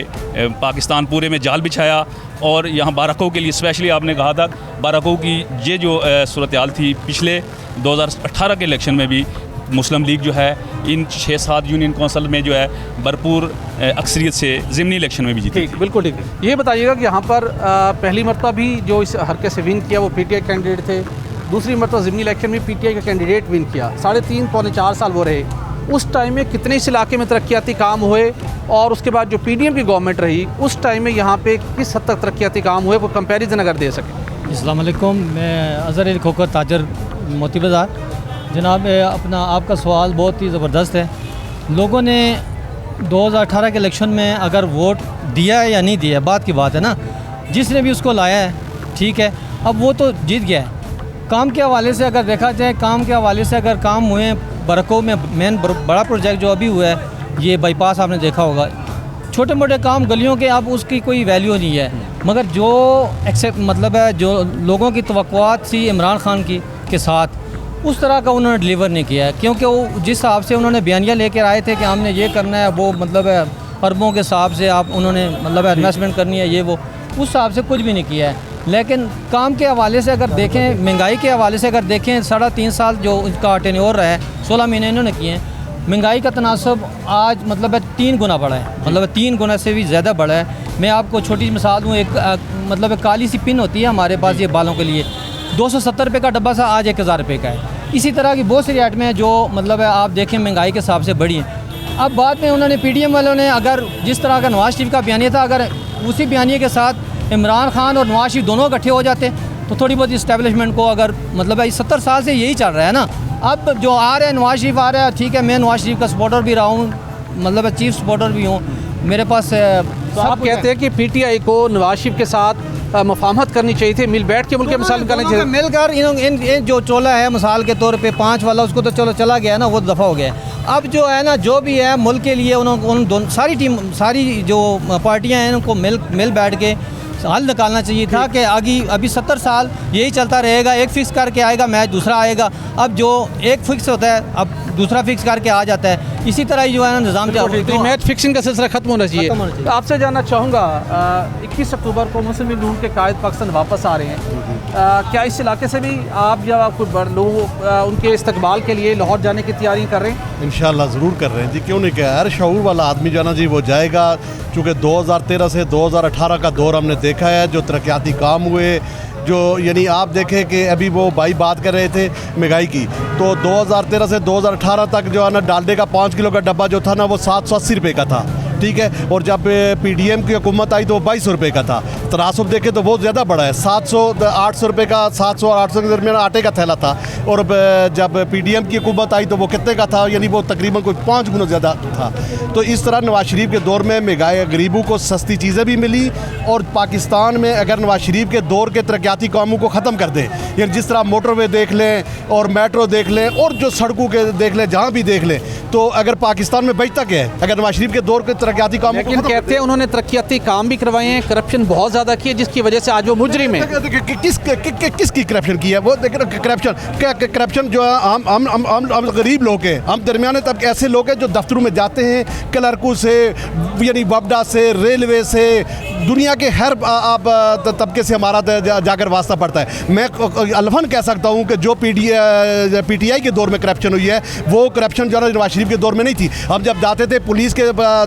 पाकिस्तान पूरे में जाल बिछाया, और यहाँ बाराकाऊ के लिए स्पेशली आपने कहा था, बाराकाऊ की ये जो सूरत हाल थी पिछले 2018 के इलेक्शन में भी मुस्लिम लीग जो है इन 6-7 यूनियन कौंसल में जो है भरपूर अक्सरियत से ज़िमनी इलेक्शन में भी जीती। ठीक, बिल्कुल ठीक। ये बताइएगा कि यहाँ पर पहली मरतबा भी जो इस हरकत से विन किया वो PTI कैंडिडेट थे, दूसरी मरतबा ज़िमनी इलेक्शन में PTI का कैंडिडेट विन किया, 3.5 पौने 4 साल वो रहे। उस टाइम में कितने इस इलाके में तरक्याती काम हुए, और उसके बाद जो PDM की गवर्नमेंट रही उस टाइम में यहाँ पे किस हद तक तरक्याती काम हुए, कोई कंपैरिजन अगर दे सकें? अस्सलाम वालेकुम, मैं अज़हर अली खोकर ताजर मोती बाज़ार। जनाब अपना आपका सवाल बहुत ही ज़बरदस्त है। लोगों ने 2018 के इलेक्शन में अगर वोट दिया है या नहीं दिया है, बात की बात है ना, जिसने भी उसको लाया है, ठीक है, अब वो तो जीत गया है। काम के हवाले से अगर देखा जाए, काम के हवाले से अगर काम हुए, बाराकाऊ में मेन बड़ा प्रोजेक्ट जो अभी हुआ है ये बाईपास आपने देखा होगा, छोटे मोटे काम गलियों के, अब उसकी कोई वैल्यू नहीं है, मगर जो एक्सेप्ट मतलब है जो लोगों की तवक्कुआत थी इमरान खान की के साथ, उस तरह का उन्होंने डिलीवर नहीं किया है। क्योंकि वो जिस हिसाब से उन्होंने बयानियाँ लेकर आए थे कि हमने ये करना है, वो मतलब है अरबों के हिसाब से आप उन्होंने मतलब इन्वेस्टमेंट करनी है, ये वो उस हिसाब से कुछ भी नहीं किया है। लेकिन काम के हवाले से अगर देखें, महंगाई के हवाले से अगर देखें, 3.5 साल जो उनका टेन्योर रहा है, 16 महीने इन्होंने किए हैं, महंगाई का तनासब आज मतलब है 3 गुना बढ़ा है, मतलब 3 गुना से भी ज़्यादा बढ़ा है। मैं आपको छोटी मिसाल दूँ, एक मतलब काली सी पिन होती है हमारे पास ये बालों के लिए, 270 रुपये का डब्बा सा आज 1000 रुपये का है। इसी तरह की बहुत सारी आइटमें हैं जो मतलब है आप देखें महंगाई के हिसाब से बढ़ी हैं। अब बाद में उन्होंने PDM वालों ने अगर जिस तरह का नवाज़ शरीफ का बयानिया था, अगर उसी बयानिए के साथ इमरान खान और नवाज़ शरीफ दोनों इकट्ठे हो जाते तो थोड़ी बहुत इस्टेब्लिशमेंट को, अगर मतलब है 70 साल से यही चल रहा है ना, अब जो आ रहे हैं नवाज़ शरीफ आ रहा है, ठीक है, मैं नवाज़ शरीफ का सपोर्टर भी रहा हूँ, मतलब चीफ सपोर्टर भी हूँ, मेरे पास तो आप कहते हैं कि PTI को नवाज़ शरीफ के साथ मुफाहमत करनी चाहिए थी, मिल बैठ के मुल्क के मिसाल निकालनी चाहिए, मिलकर इन जो चोला है मिसाल के तौर पे 5 वाला, उसको तो चलो चला गया ना, वो दफ़ा हो गया। अब जो है ना, जो भी है मुल्क के लिए उन सारी टीम, सारी जो पार्टियां हैं उनको मिल बैठ के हल निकालना चाहिए था कि आगे अभी 70 साल यही चलता रहेगा, एक फिक्स करके आएगा मैच, दूसरा आएगा। अब जो एक फिक्स होता है, अब दूसरा फिक्स करके आ जाता है। इसी तरह जो है ना निज़ाम तो मैच फिक्सिंग का सिलसिला खत्म होना चाहिए। तो आपसे जानना चाहूँगा 21 अक्टूबर को मुस्लिम लीग नून के कायद पाकिस्तान वापस आ रहे हैं, क्या इस इलाके से भी आप जब आपको लोग उनके इस्तकबाल के लिए लाहौर जाने की तैयारी कर रहे हैं? इंशाल्लाह ज़रूर कर रहे हैं जी, क्यों नहीं कहा यार, शऊर वाला आदमी जाना जी वो जाएगा। चूँकि 2013 से 2018 का दौर हमने देखा है, जो तरक्याती काम हुए, जो यानी आप देखें कि अभी वो भाई बात कर रहे थे महंगाई की, तो 2013 से 2018 तक जो है ना डालडे का 5 किलो का डब्बा जो था ना वो 780 रुपये का था, ठीक है। और जब पीडीएम की हुकूमत आई तो वो 22 रुपये का था। तनासब देखें तो बहुत ज़्यादा बड़ा है, 800 रुपये का, 700 और 800 के दरमियान आटे का थैला था। और जब पीडीएम की हुकूमत आई तो वो कितने का था, यानी वो तकरीबन कोई 5 गुना ज़्यादा था। तो इस तरह नवाज शरीफ के दौर में महंगाई, गरीबों को सस्ती चीज़ें भी मिली। और पाकिस्तान में अगर नवाज शरीफ के दौर के तरक्याती कामों को ख़त्म कर दें, यानी जिस तरह मोटरवे देख लें और मेट्रो देख लें और जो सड़कों के देख लें, जहाँ भी देख लें, तो अगर पाकिस्तान में बचता क्या है अगर नवाज शरीफ के दौर के तरक्याती काम। लेकिन कहते हैं उन्होंने तरक्याती काम भी करवाए हैं, करप्शन बहुत ज़्यादा की है, जिसकी वजह से आज वो मुजरिम है। किसकी करप्शन की है वो? देखिए करप्शन जो है, हम गरीब लोग हैं, हम दरमियाने तबके ऐसे लोग हैं जो दफ्तरों में जाते हैं, क्लर्कों से, यानी वबडा से, रेलवे से, दुनिया के हर तबके से हमारा जाकर वास्ता पड़ता है। मैं अलफन कह सकता हूँ कि जो पीटीआई के दौर में करप्शन हुई है वो करप्शन जो है नवाज शरीफ के दौर में नहीं थी। हम जब जाते थे पुलिस के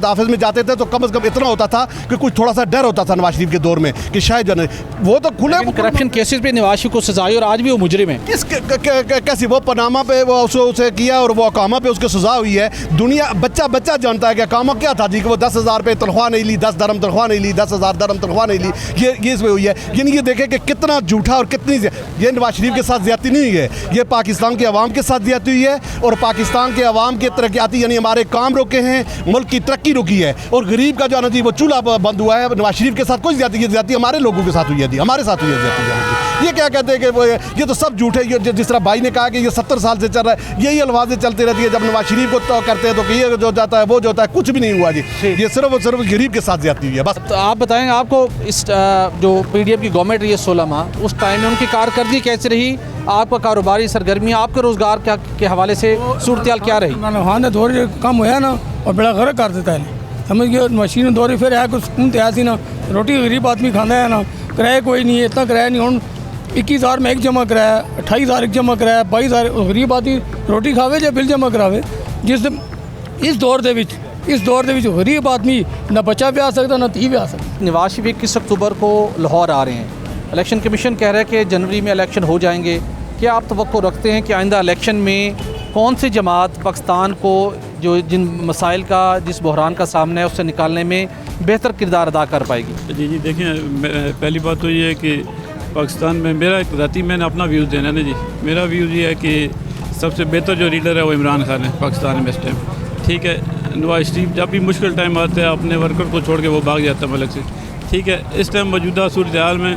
ऑफिस में जाते थे तो कम से कम इतना होता था कि कुछ थोड़ा सा डर होता था नवाज शरीफ के दौर में कि शायद जो है वो तो खुले करप्शन केसेस पे नवाज शरीफ को सजा हुई और आज भी वो मुजरिम है। कैसी वो पनामा पे वो उसे किया और वो अकामा पे उसको सजा हुई है। दुनिया बच्चा जानता है कि अकामा क्या था जी, कि वो 10,000 पे तनख्वाह नहीं ली, 10 दरम तनख्वाह नहीं ली, 10,000 दरम तनख्वाह नहीं ली, ये इसमें हुई है। यानी ये देखें कि कितना झूठा और कितनी, ये नवाज शरीफ के साथ ज्यादती नहीं है, ये पाकिस्तान के अवाम के साथ ज्यादती हुई है। और पाकिस्तान के अवाम के तरक्याती यानी हमारे काम रुके हैं, मुल्क की तरक्की रुकी है और गरीब का जो है ना जी वो चूल्हा बंद हुआ है। नवाज शरीफ के साथ कोई ज्यादती हमारे लोगों के साथ हुई है, हमारे साथ हुई है। ये क्या कहते हैं कि वो ये तो सब झूठ है। ये जिस तरह भाई ने कहा कि ये 70 साल से चल रहा है, यही अल्फाज़ें चलती रहती है। जब नवाज शरीफ को तो करते हैं तो ये जो जाता है वो जो होता है, कुछ भी नहीं हुआ जी, ये सिर्फ और सिर्फ गरीब के साथ ज्यादती हुई है बस। तो आप बताएं, आपको इस जो पीडीएम की गवर्नमेंट रही है 16 माह, उस टाइम में उनकी कारकर्दगी कैसे रही, आपका कारोबारी सरगर्मी, आपके रोज़गार के हवाले से सूरत क्या रही? हाँ ना दौर कम होया ना और बड़ा गर्क कर देता है, समझ गए। मशीन दौरी फिर है कुछ सुकून तो ऐसी ना, रोटी गरीब आदमी खाना है ना, किराया कोई नहीं है, इतना किराया नहीं। हम 21,000 में एक जमा कराया, 28,000 एक जमा कराया, 22,000 गरीब आदमी रोटी खावे या बिल जमा करावे। इस दौर ਦੇ ਵਿੱਚ गरीब आदमी ना बच्चा भी आ सकता ना धी भी आ सकता। नवाज शरीफ 21 अक्टूबर को लाहौर आ रहे हैं, इलेक्शन कमीशन कह रहा है कि जनवरी में इलेक्शन हो जाएंगे। क्या आप तवक्को रखते हैं कि आइंदा इलेक्शन में कौन सी जमात पाकिस्तान को जो जिन मसाइल का, जिस बहरान का सामना है उससे निकालने में बेहतर किरदार अदा कर पाएगी? जी देखिए, पहली बात तो ये है कि पाकिस्तान में मेरा एक ज़ाती, मैंने अपना व्यूज़ देना है जी। मेरा व्यूज़ ये है कि सबसे बेहतर जो लीडर है वो इमरान खान है पाकिस्तान में इस टाइम, ठीक है। नवाज शरीफ जब भी मुश्किल टाइम आता है अपने वर्कर को छोड़ के वो भाग जाता है मुल्क से, ठीक है। इस टाइम मौजूदा सूरत हाल में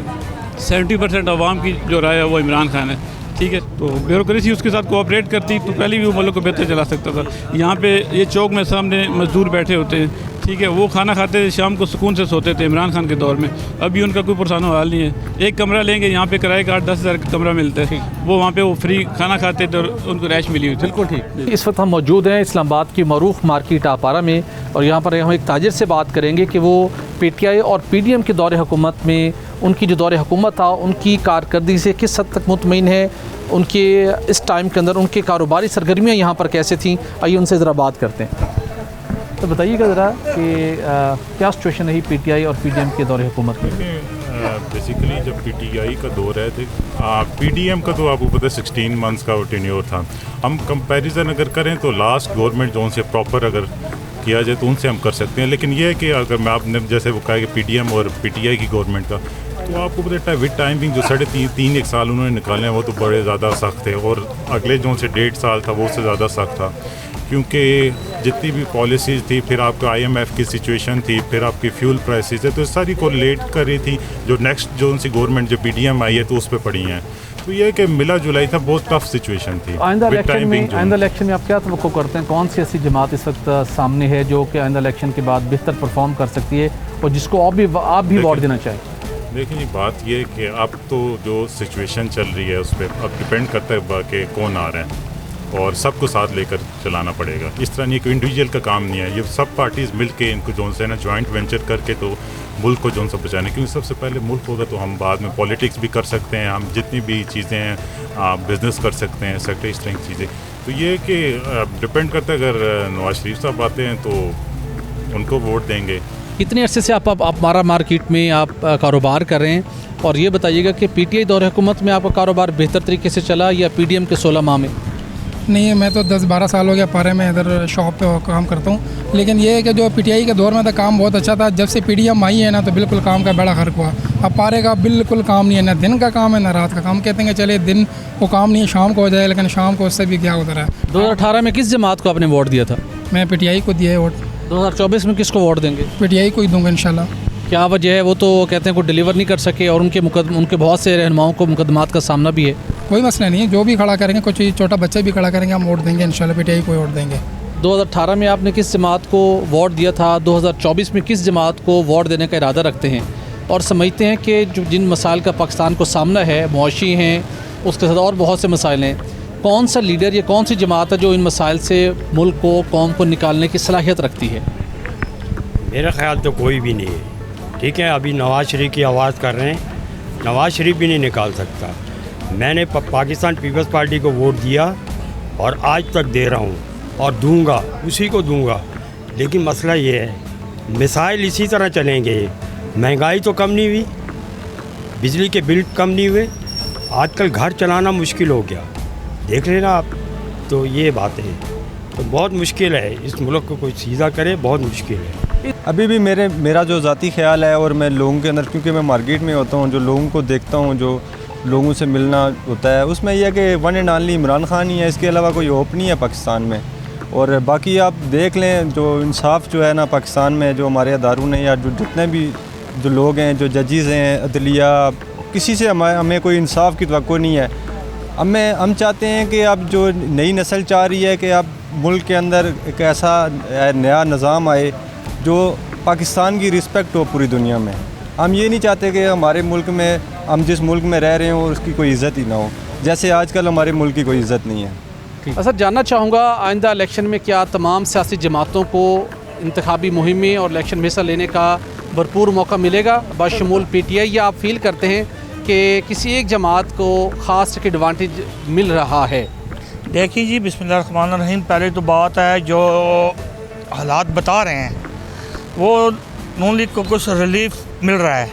70% आवाम की जो राय है वो इमरान खान है, ठीक है। तो ब्यूरोक्रेसी उसके साथ कोऑपरेट करती तो पहले भी वो मुल्क को बेहतर चला सकता था। यहाँ पे ये चौक में सामने मजदूर बैठे होते हैं, ठीक है, वो खाना खाते थे, शाम को सुकून से सोते थे इमरान खान के दौर में। अभी उनका कोई पुरसानो हाल नहीं है। एक कमरा लेंगे, यहाँ पे किराए का 8-10 हज़ार कमरा मिलता है, वो वहाँ पे वो फ्री खाना खाते थे और उनको रैश मिली हुई। बिल्कुल ठीक। इस वक्त हम मौजूद हैं इस्लामाबाद की मरूफ मार्केट आपारा में और यहाँ पर हम एक ताजिर से बात करेंगे कि वो पीटीआई और पीडीएम के दौरे हुकूमत में, उनकी जो दौरे हुकूमत था उनकी कारकर्दगी से किस हद तक मुतमईन है, उनके इस टाइम के अंदर उनके कारोबारी सरगर्मियाँ यहाँ पर कैसे थीं। आइए उनसे ज़रा बात करते हैं। तो बताइएगा ज़रा कि क्या सिचुएशन रही पीटीआई और पीडीएम के दौरे हुकूमत में? बेसिकली जब पीटीआई का दौर है तो पीडीएम का तो आपको पता है 16 मंथ्स का टेन्योर था। हम कंपैरिजन अगर करें तो लास्ट गवर्नमेंट जो उनसे प्रॉपर अगर किया जाए तो उनसे हम कर सकते हैं। लेकिन ये है कि अगर मैं आपने जैसे वो कहा कि पीडीएम और पीटीआई की गवर्नमेंट का, तो आपको पता है विद टाइमिंग जो 3.5 साल उन्होंने निकाले हैं वो तो बड़े ज़्यादा सख्त थे और अगले जो उनसे 1.5 साल था वो उससे ज़्यादा सख्त था, क्योंकि जितनी भी पॉलिसीज़ थी, फिर आपका आईएमएफ की सिचुएशन थी, फिर आपकी फ्यूल प्राइसेस है, तो सारी को लेट कर रही थी। जो नेक्स्ट जो उनसी गवर्नमेंट जो पीडीएम आई है तो उस पर पड़ी हैं, तो ये कि मिला जुलाई था, बहुत टफ सिचुएशन थी। आइंदा इलेक्शन में आप क्या तवक्को करते हैं, कौन सी ऐसी जमात इस वक्त सामने है जो कि आइंदा इलेक्शन के बाद बेहतर परफॉर्म कर सकती है और जिसको आप भी वोट देना चाहिए? देखिए बात ये है कि अब तो जो सिचुएशन चल रही है उस पर अब डिपेंड करता है कि कौन आ रहे हैं। और सबको साथ लेकर चलाना पड़ेगा। इस तरह नहीं कोई इंडिविजुअल का काम नहीं है, ये सब पार्टीज़ मिल के इनको जो है ना जॉइंट वेंचर करके तो मुल्क को जो सा बचाने, क्योंकि सबसे पहले मुल्क होगा तो हम बाद में पॉलिटिक्स भी कर सकते हैं, हम जितनी भी चीज़ें हैं बिज़नेस कर सकते हैं, सेक्टर इस तरह की चीज़ें। तो ये कि डिपेंड करता है, अगर नवाज शरीफ साहब आते हैं तो उनको वोट देंगे। कितने अरसे से आप मारा मार्केट में आप कारोबार कर रहे हैं, और ये बताइएगा कि पीटीआई दौर हुकूमत में आपका कारोबार बेहतर तरीके से चला या पीडीएम के 16 माह में? नहीं, मैं तो 10-12 साल हो गया पारे में इधर शॉप पे काम करता हूँ, लेकिन ये है कि जो पीटीआई के दौर में था काम बहुत अच्छा था। जब से पीडीएम आई है ना तो बिल्कुल काम का बड़ा फर्क हुआ। अब पारे का बिल्कुल काम नहीं है, ना दिन का काम है ना रात का काम। कहते हैं कि चले दिन वो काम नहीं है, शाम को हो जाए, लेकिन शाम को उससे भी क्या होता रहा। 2018 में किस जमात को आपने वोट दिया था? मैं पीटीआई को दिया है वोट। 2024 में किसको वोट देंगे? पीटीआई को ही दूंगा इंशाल्लाह। क्या वजह है? वो तो कहते हैं को डिलीवर नहीं कर सके और उनके बहुत से रहनुमाओं को मुकदमात का सामना भी है। कोई मसला नहीं है, जो भी खड़ा करेंगे, कुछ छोटा बच्चा भी खड़ा करेंगे, हम वोट देंगे इंशाल्लाह, पीटीआई को वोट देंगे। 2018 में आपने किस जमात को वोट दिया था? 2024 में किस जमात को वोट देने का इरादा रखते हैं और समझते हैं कि जो जिन मसाइल का पाकिस्तान को सामना है, मुआशी हैं, उसके साथ और बहुत से मसाइल हैं, कौन सा लीडर या कौन सी जमात है जो इन मसाइल से मुल्क को, कौम को निकालने की सलाहियत रखती है? मेरा ख्याल तो कोई भी नहीं है। ठीक है, अभी नवाज शरीफ की आवाज़ कर रहे हैं, नवाज शरीफ भी नहीं निकाल सकता। मैंने पाकिस्तान पीपल्स पार्टी को वोट दिया और आज तक दे रहा हूँ और दूंगा, उसी को दूंगा। लेकिन मसला ये है, मिसाइल इसी तरह चलेंगे, महंगाई तो कम नहीं हुई, बिजली के बिल कम नहीं हुए, आजकल घर चलाना मुश्किल हो गया, देख लेना आप। तो ये बात है, तो बहुत मुश्किल है, इस मुल्क को कोई सीधा करे बहुत मुश्किल है। अभी भी मेरा जो ज़ाती ख्याल है, और मैं लोगों के अंदर, क्योंकि मैं मार्केट में होता हूँ, जो लोगों को देखता हूँ, जो लोगों से मिलना होता है, उसमें यह है कि one and only Imran Khan ही है, इसके अलावा कोई होप नहीं है पाकिस्तान में। और बाकी आप देख लें, जो इंसाफ जो है ना पाकिस्तान में, जो हमारे अदारों ने या जो जितने भी जो लोग हैं, जो जजेज़ हैं, अदलिया, किसी से हमें कोई इंसाफ की तवक्को नहीं है। हम चाहते हैं कि अब जो नई नस्ल चाह रही है कि अब मुल्क के अंदर एक ऐसा नया निज़ाम आए जो पाकिस्तान की रिस्पेक्ट हो पूरी दुनिया में। हम ये नहीं चाहते कि हमारे मुल्क में, हम जिस मुल्क में रह रहे हों, उसकी कोई इज़्ज़त ही ना हो, जैसे आजकल हमारे मुल्क की कोई इज़्ज़त नहीं है। असद, जानना चाहूँगा आइंदा इलेक्शन में क्या तमाम सियासी जमातों को इंतखाबी मुहिम में और इलेक्शन में हिस्सा लेने का भरपूर मौका मिलेगा बशमूल पीटीआई, या आप फील करते हैं कि किसी एक जमात को ख़ास एडवांटेज मिल रहा है? देखिए जी, बिस्मिल्लाहिर्रहमानिर्रहीम, पहले तो बात है जो हालात बता रहे हैं वो नून लीग को कुछ रिलीफ मिल रहा है,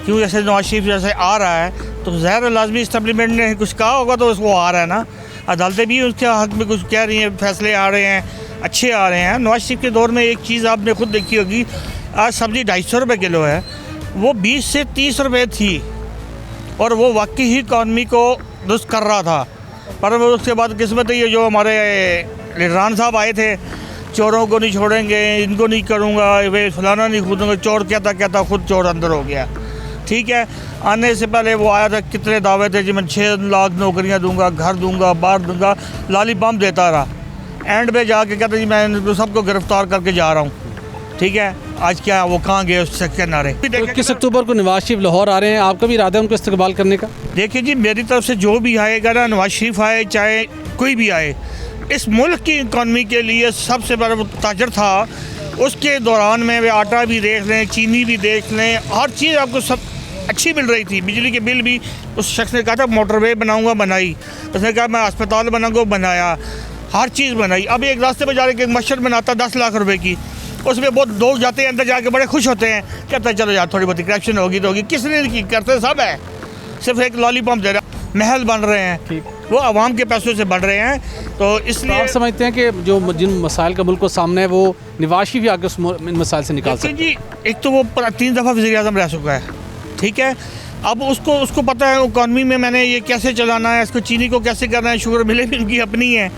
क्यों जैसे नवाज शरीफ जैसे आ रहा है तो ज़ाहिर लाजमी इस्टेब्लिशमेंट ने कुछ कहा होगा तो वो आ रहा है ना, अदालतें भी उसके हक़ में कुछ कह रही हैं, फैसले आ रहे हैं, अच्छे आ रहे हैं। नवाज शरीफ के दौर में एक चीज़ आपने खुद देखी होगी, आज सब्ज़ी 250 रुपये किलो है, वो 20 से 30 रुपये थी और वो वाकई ही इकॉनमी को दुरुस्त कर रहा था। पर वो उसके बाद किस्मत ये जो हमारे लीडरान साहब आए थे, चोरों को नहीं छोड़ेंगे, इनको नहीं करूँगा, वे फलाना नहीं कूदूँगा, चोर कहता खुद चोर अंदर हो गया। ठीक है, आने से पहले वो आया था, कितने दावे थे जी मैं 6 लाख नौकरियाँ दूंगा, घर दूंगा, बार दूंगा, लाली बम देता रहा, एंड पे जाके कहता जी मैं सबको गिरफ्तार करके जा रहा हूँ। ठीक है, आज क्या वो कहाँ गए उससे किनारे। 21 अक्टूबर को नवाज शरीफ लाहौर आ रहे हैं, आपका भी इरादा है उनको इस्तकबाल करने का? देखिए जी, मेरी तरफ से जो भी आएगा ना, नवाज शरीफ आए चाहे कोई भी आए, इस मुल्क की इकॉनमी के लिए सबसे बड़ा वो ताजर था। उसके दौरान में वे आटा भी देख लें, चीनी भी देख लें, हर चीज़ आपको सब अच्छी मिल रही थी। बिजली के बिल भी उस शख्स ने कहा था मोटरवे बनाऊंगा, बनाई, उसने कहा मैं अस्पताल बनाऊंगा, बनाया, हर चीज़ बनाई। अब एक रास्ते पर जा रहे मस्जिद बनाता 10 लाख रुपए की, उसमें बहुत लोग जाते हैं अंदर जाके बड़े खुश होते हैं, कहते हैं चलो यार थोड़ी बहुत करप्शन होगी तो होगी, किसने की करते सब है, सिर्फ एक लॉलीपॉप दे रहा। महल बन रहे हैं वो आवाम के पैसों से बन रहे हैं, तो इसलिए आप समझते हैं कि जो जिन मसाइल का मुल्क को सामने है वो नवाज शरीफ भी आगे उस इन मसाइल से निकाल सकते हैं? जी, एक तो वो 3 दफ़ा वज़ीर-ए-आज़म रह चुका है, ठीक है, अब उसको पता है इकॉनमी में मैंने ये कैसे चलाना है, इसको चीनी को कैसे करना है, शुगर मिलें भी उनकी अपनी है,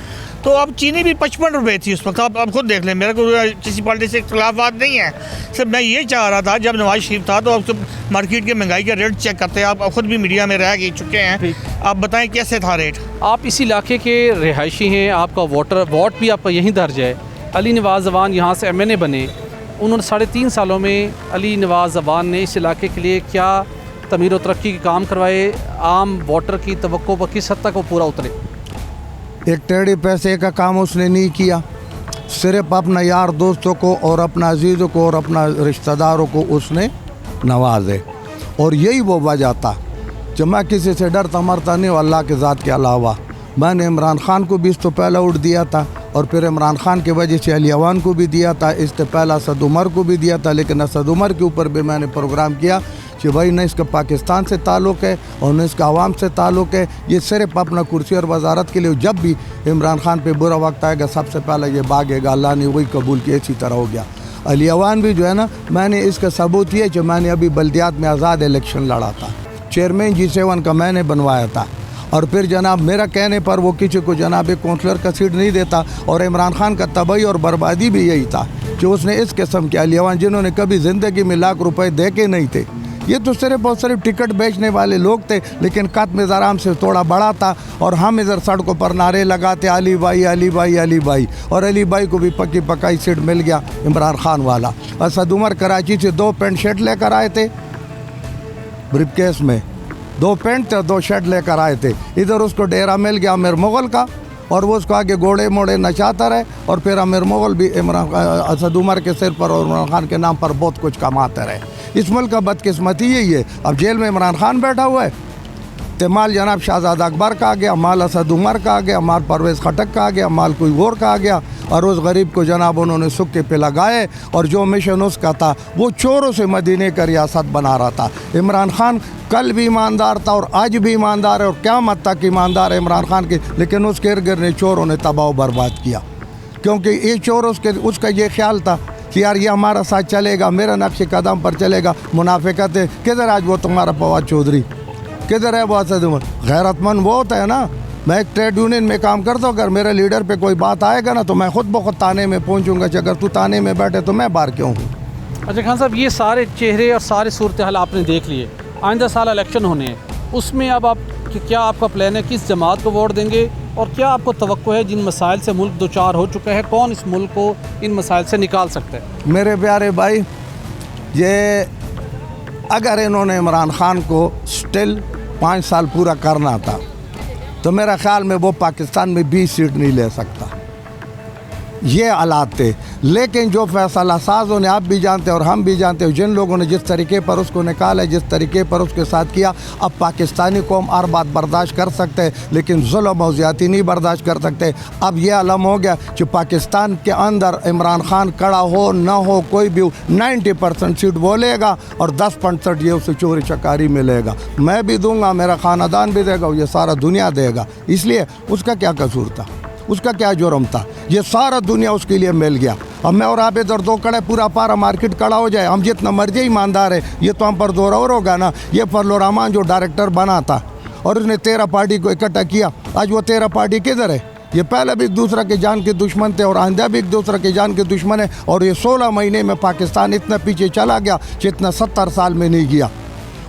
तो अब चीनी भी 55 रुपये थी उस वक्त। आप खुद देख लें, मेरा कोई किसी पार्टी से इख्तिलाफ़ात नहीं है, सिर्फ मैं ये चाह रहा था जब नवाज शरीफ था तो अब मार्केट के महंगाई का रेट चेक करते हैं, आप खुद भी मीडिया में रह चुके हैं, आप बताएं कैसे था रेट। आप इस इलाके के रिहायशी हैं, आपका वोट भी आपका यहीं दर्ज है। अली नवाज़ अवान यहाँ से MNA बने, उन्होंने 3.5 सालों में अली नवाज़ अवान ने इस इलाके के लिए क्या तमीर व तरक्की के काम करवाए? आम वोटर की तवक्को पर किस हद तक वो पूरा उतरे? एक टेढ़े पैसे का काम उसने नहीं किया, सिर्फ अपना यार दोस्तों को और अपना अजीज़ों को और अपना रिश्तेदारों को उसने नवाजे। और यही वो वजह था जब मैं किसी से डरता मरता नहीं अल्लाह के ज़ात के अलावा। मैंने इमरान ख़ान को भी इससे पहले उठ दिया था और फिर इमरान ख़ान की वजह से अली अवान को भी दिया था, इससे पहले असद उमर को भी दिया था। लेकिन असद उमर के ऊपर भी मैंने प्रोग्राम किया कि भाई न इसका पाकिस्तान से ताल्लुक़ है और न इसका आवाम से ताल्लुक़ है, ये सिर्फ अपना कुर्सी और वजारत के लिए। जब भी इमरान ख़ान पे बुरा वक्त आएगा सबसे पहले ये भागेगा, अल्लाह ने वही कबूल किया, इसी तरह हो गया। अली अवान भी जो है ना, मैंने इसका सबूत ये कि मैंने अभी बल्दियात में आज़ाद इलेक्शन लड़ा था, चेयरमैन G7 का मैंने बनवाया था। और फिर जनाब मेरा कहने पर वो किसी को जनाब एक काउंसलर का सीट नहीं देता। और इमरान ख़ान का तबाही और बर्बादी भी यही था कि उसने इस किस्म के अली अवान जिन्होंने कभी ज़िंदगी में लाख रुपए दे के नहीं थे, ये तो सिर्फ और सिर्फ टिकट बेचने वाले लोग थे। लेकिन कद में ज़राम से थोड़ा बड़ा था और हम इधर सड़कों पर नारे लगाते अली भाई अली भाई अली भाई। और अली भाई को भी पक्की पकाई सीट मिल गया इमरान ख़ान वाला। असद उमर कराची से 2 पेंट शर्ट लेकर आए थे, ब्रीफकेस में 2 पेंट थे, 2 शर्ट लेकर आए थे। इधर उसको डेरा मिल गया अमीर मुग़ल का और वो उसको आगे घोड़े मोड़े नचाता रहे। और फिर अमीर मुग़ल भी इमरान असद उमर के सिर पर और इमरान ख़ान के नाम पर बहुत कुछ कमाते रहे। इस मुल्क का बदकिस्मती यही है। अब जेल में इमरान ख़ान बैठा हुआ है तो माल जनाब शहजादा अकबर का आ गया, माल असद उमर का आ गया, माल परवेज़ खटक का आ गया, माल कोई और का आ गया। और उस गरीब को जनाब उन्होंने सुक्के पे लगाए और जो मिशन उसका था वो चोरों से मदीने का रियासत बना रहा था। इमरान ख़ान कल भी ईमानदार था और आज भी ईमानदार है और क़यामत तक ईमानदार है इमरान ख़ान के। लेकिन उसके इर्द गिर्द ने चोरों ने तबाह बर्बाद किया, क्योंकि ये चोर उसका ये ख्याल था कि यार ये हमारा साथ चलेगा, मेरा नक्श कदम पर चलेगा। मुनाफिकत है किधर आज वो तुम्हारा फवाद चौधरी, किधर है वो असद उमर? गैरतमंद वो होता है ना। मैं एक ट्रेड यूनियन में काम करता हूँ, अगर मेरे लीडर पे कोई बात आएगा ना तो मैं खुद ब खुद ताने में पहुँचूँगा कि अगर तू ताने में बैठे तो मैं बाहर क्यों हूँ। अच्छा खान साहब, ये सारे चेहरे और सारे सूरत हाल आपने देख लिए, आइंदा साल इलेक्शन होने हैं, उसमें अब आप क्या आपका प्लान है, किस जमात को वोट देंगे और क्या आपको तवक्को है जिन मसाइल से मुल्क दो चार हो चुका है, कौन इस मुल्क को इन मसाइल से निकाल सकता है? मेरे प्यारे भाई, ये अगर इन्होंने इमरान ख़ान को स्टिल 5 साल पूरा करना था तो मेरा ख़्याल में वो पाकिस्तान में 20 सीट नहीं ले सकता, ये हालात थे। लेकिन जो फैसला साजों ने, आप भी जानते हैं और हम भी जानते हैं, जिन लोगों ने जिस तरीके पर उसको निकाला, जिस तरीके पर उसके साथ किया, अब पाकिस्तानी कौम हर बात बर्दाश्त कर सकते हैं लेकिन जुल्म और ज़्यादती नहीं बर्दाश्त कर सकते। अब ये आलम हो गया कि पाकिस्तान के अंदर इमरान ख़ान खड़ा हो ना हो, कोई भी 90% सीट वो लेगा और 10% ये उसे चोरी चकारी मिलेगा। मैं भी दूंगा, मेरा ख़ानदान भी देगा, ये सारा दुनिया देगा। इसलिए उसका क्या कसूर था, उसका क्या जुर्म था? ये सारा दुनिया उसके लिए मिल गया। अब मैं और आप इधर 2 कड़े पूरा पारा मार्केट खड़ा हो जाए, हम जितना मर्जी ईमानदार है, ये तो हम पर दो और होगा ना। ये फजल रहमान जो डायरेक्टर बना था और उसने 13 पार्टी को इकट्ठा किया, आज वो 13 पार्टी किधर है? ये पहले भी एक दूसरे के जान के दुश्मन थे और आइंदा भी एक दूसरे के जान के दुश्मन है। और ये 16 महीने में पाकिस्तान इतना पीछे चला गया जितना 70 साल में नहीं गया।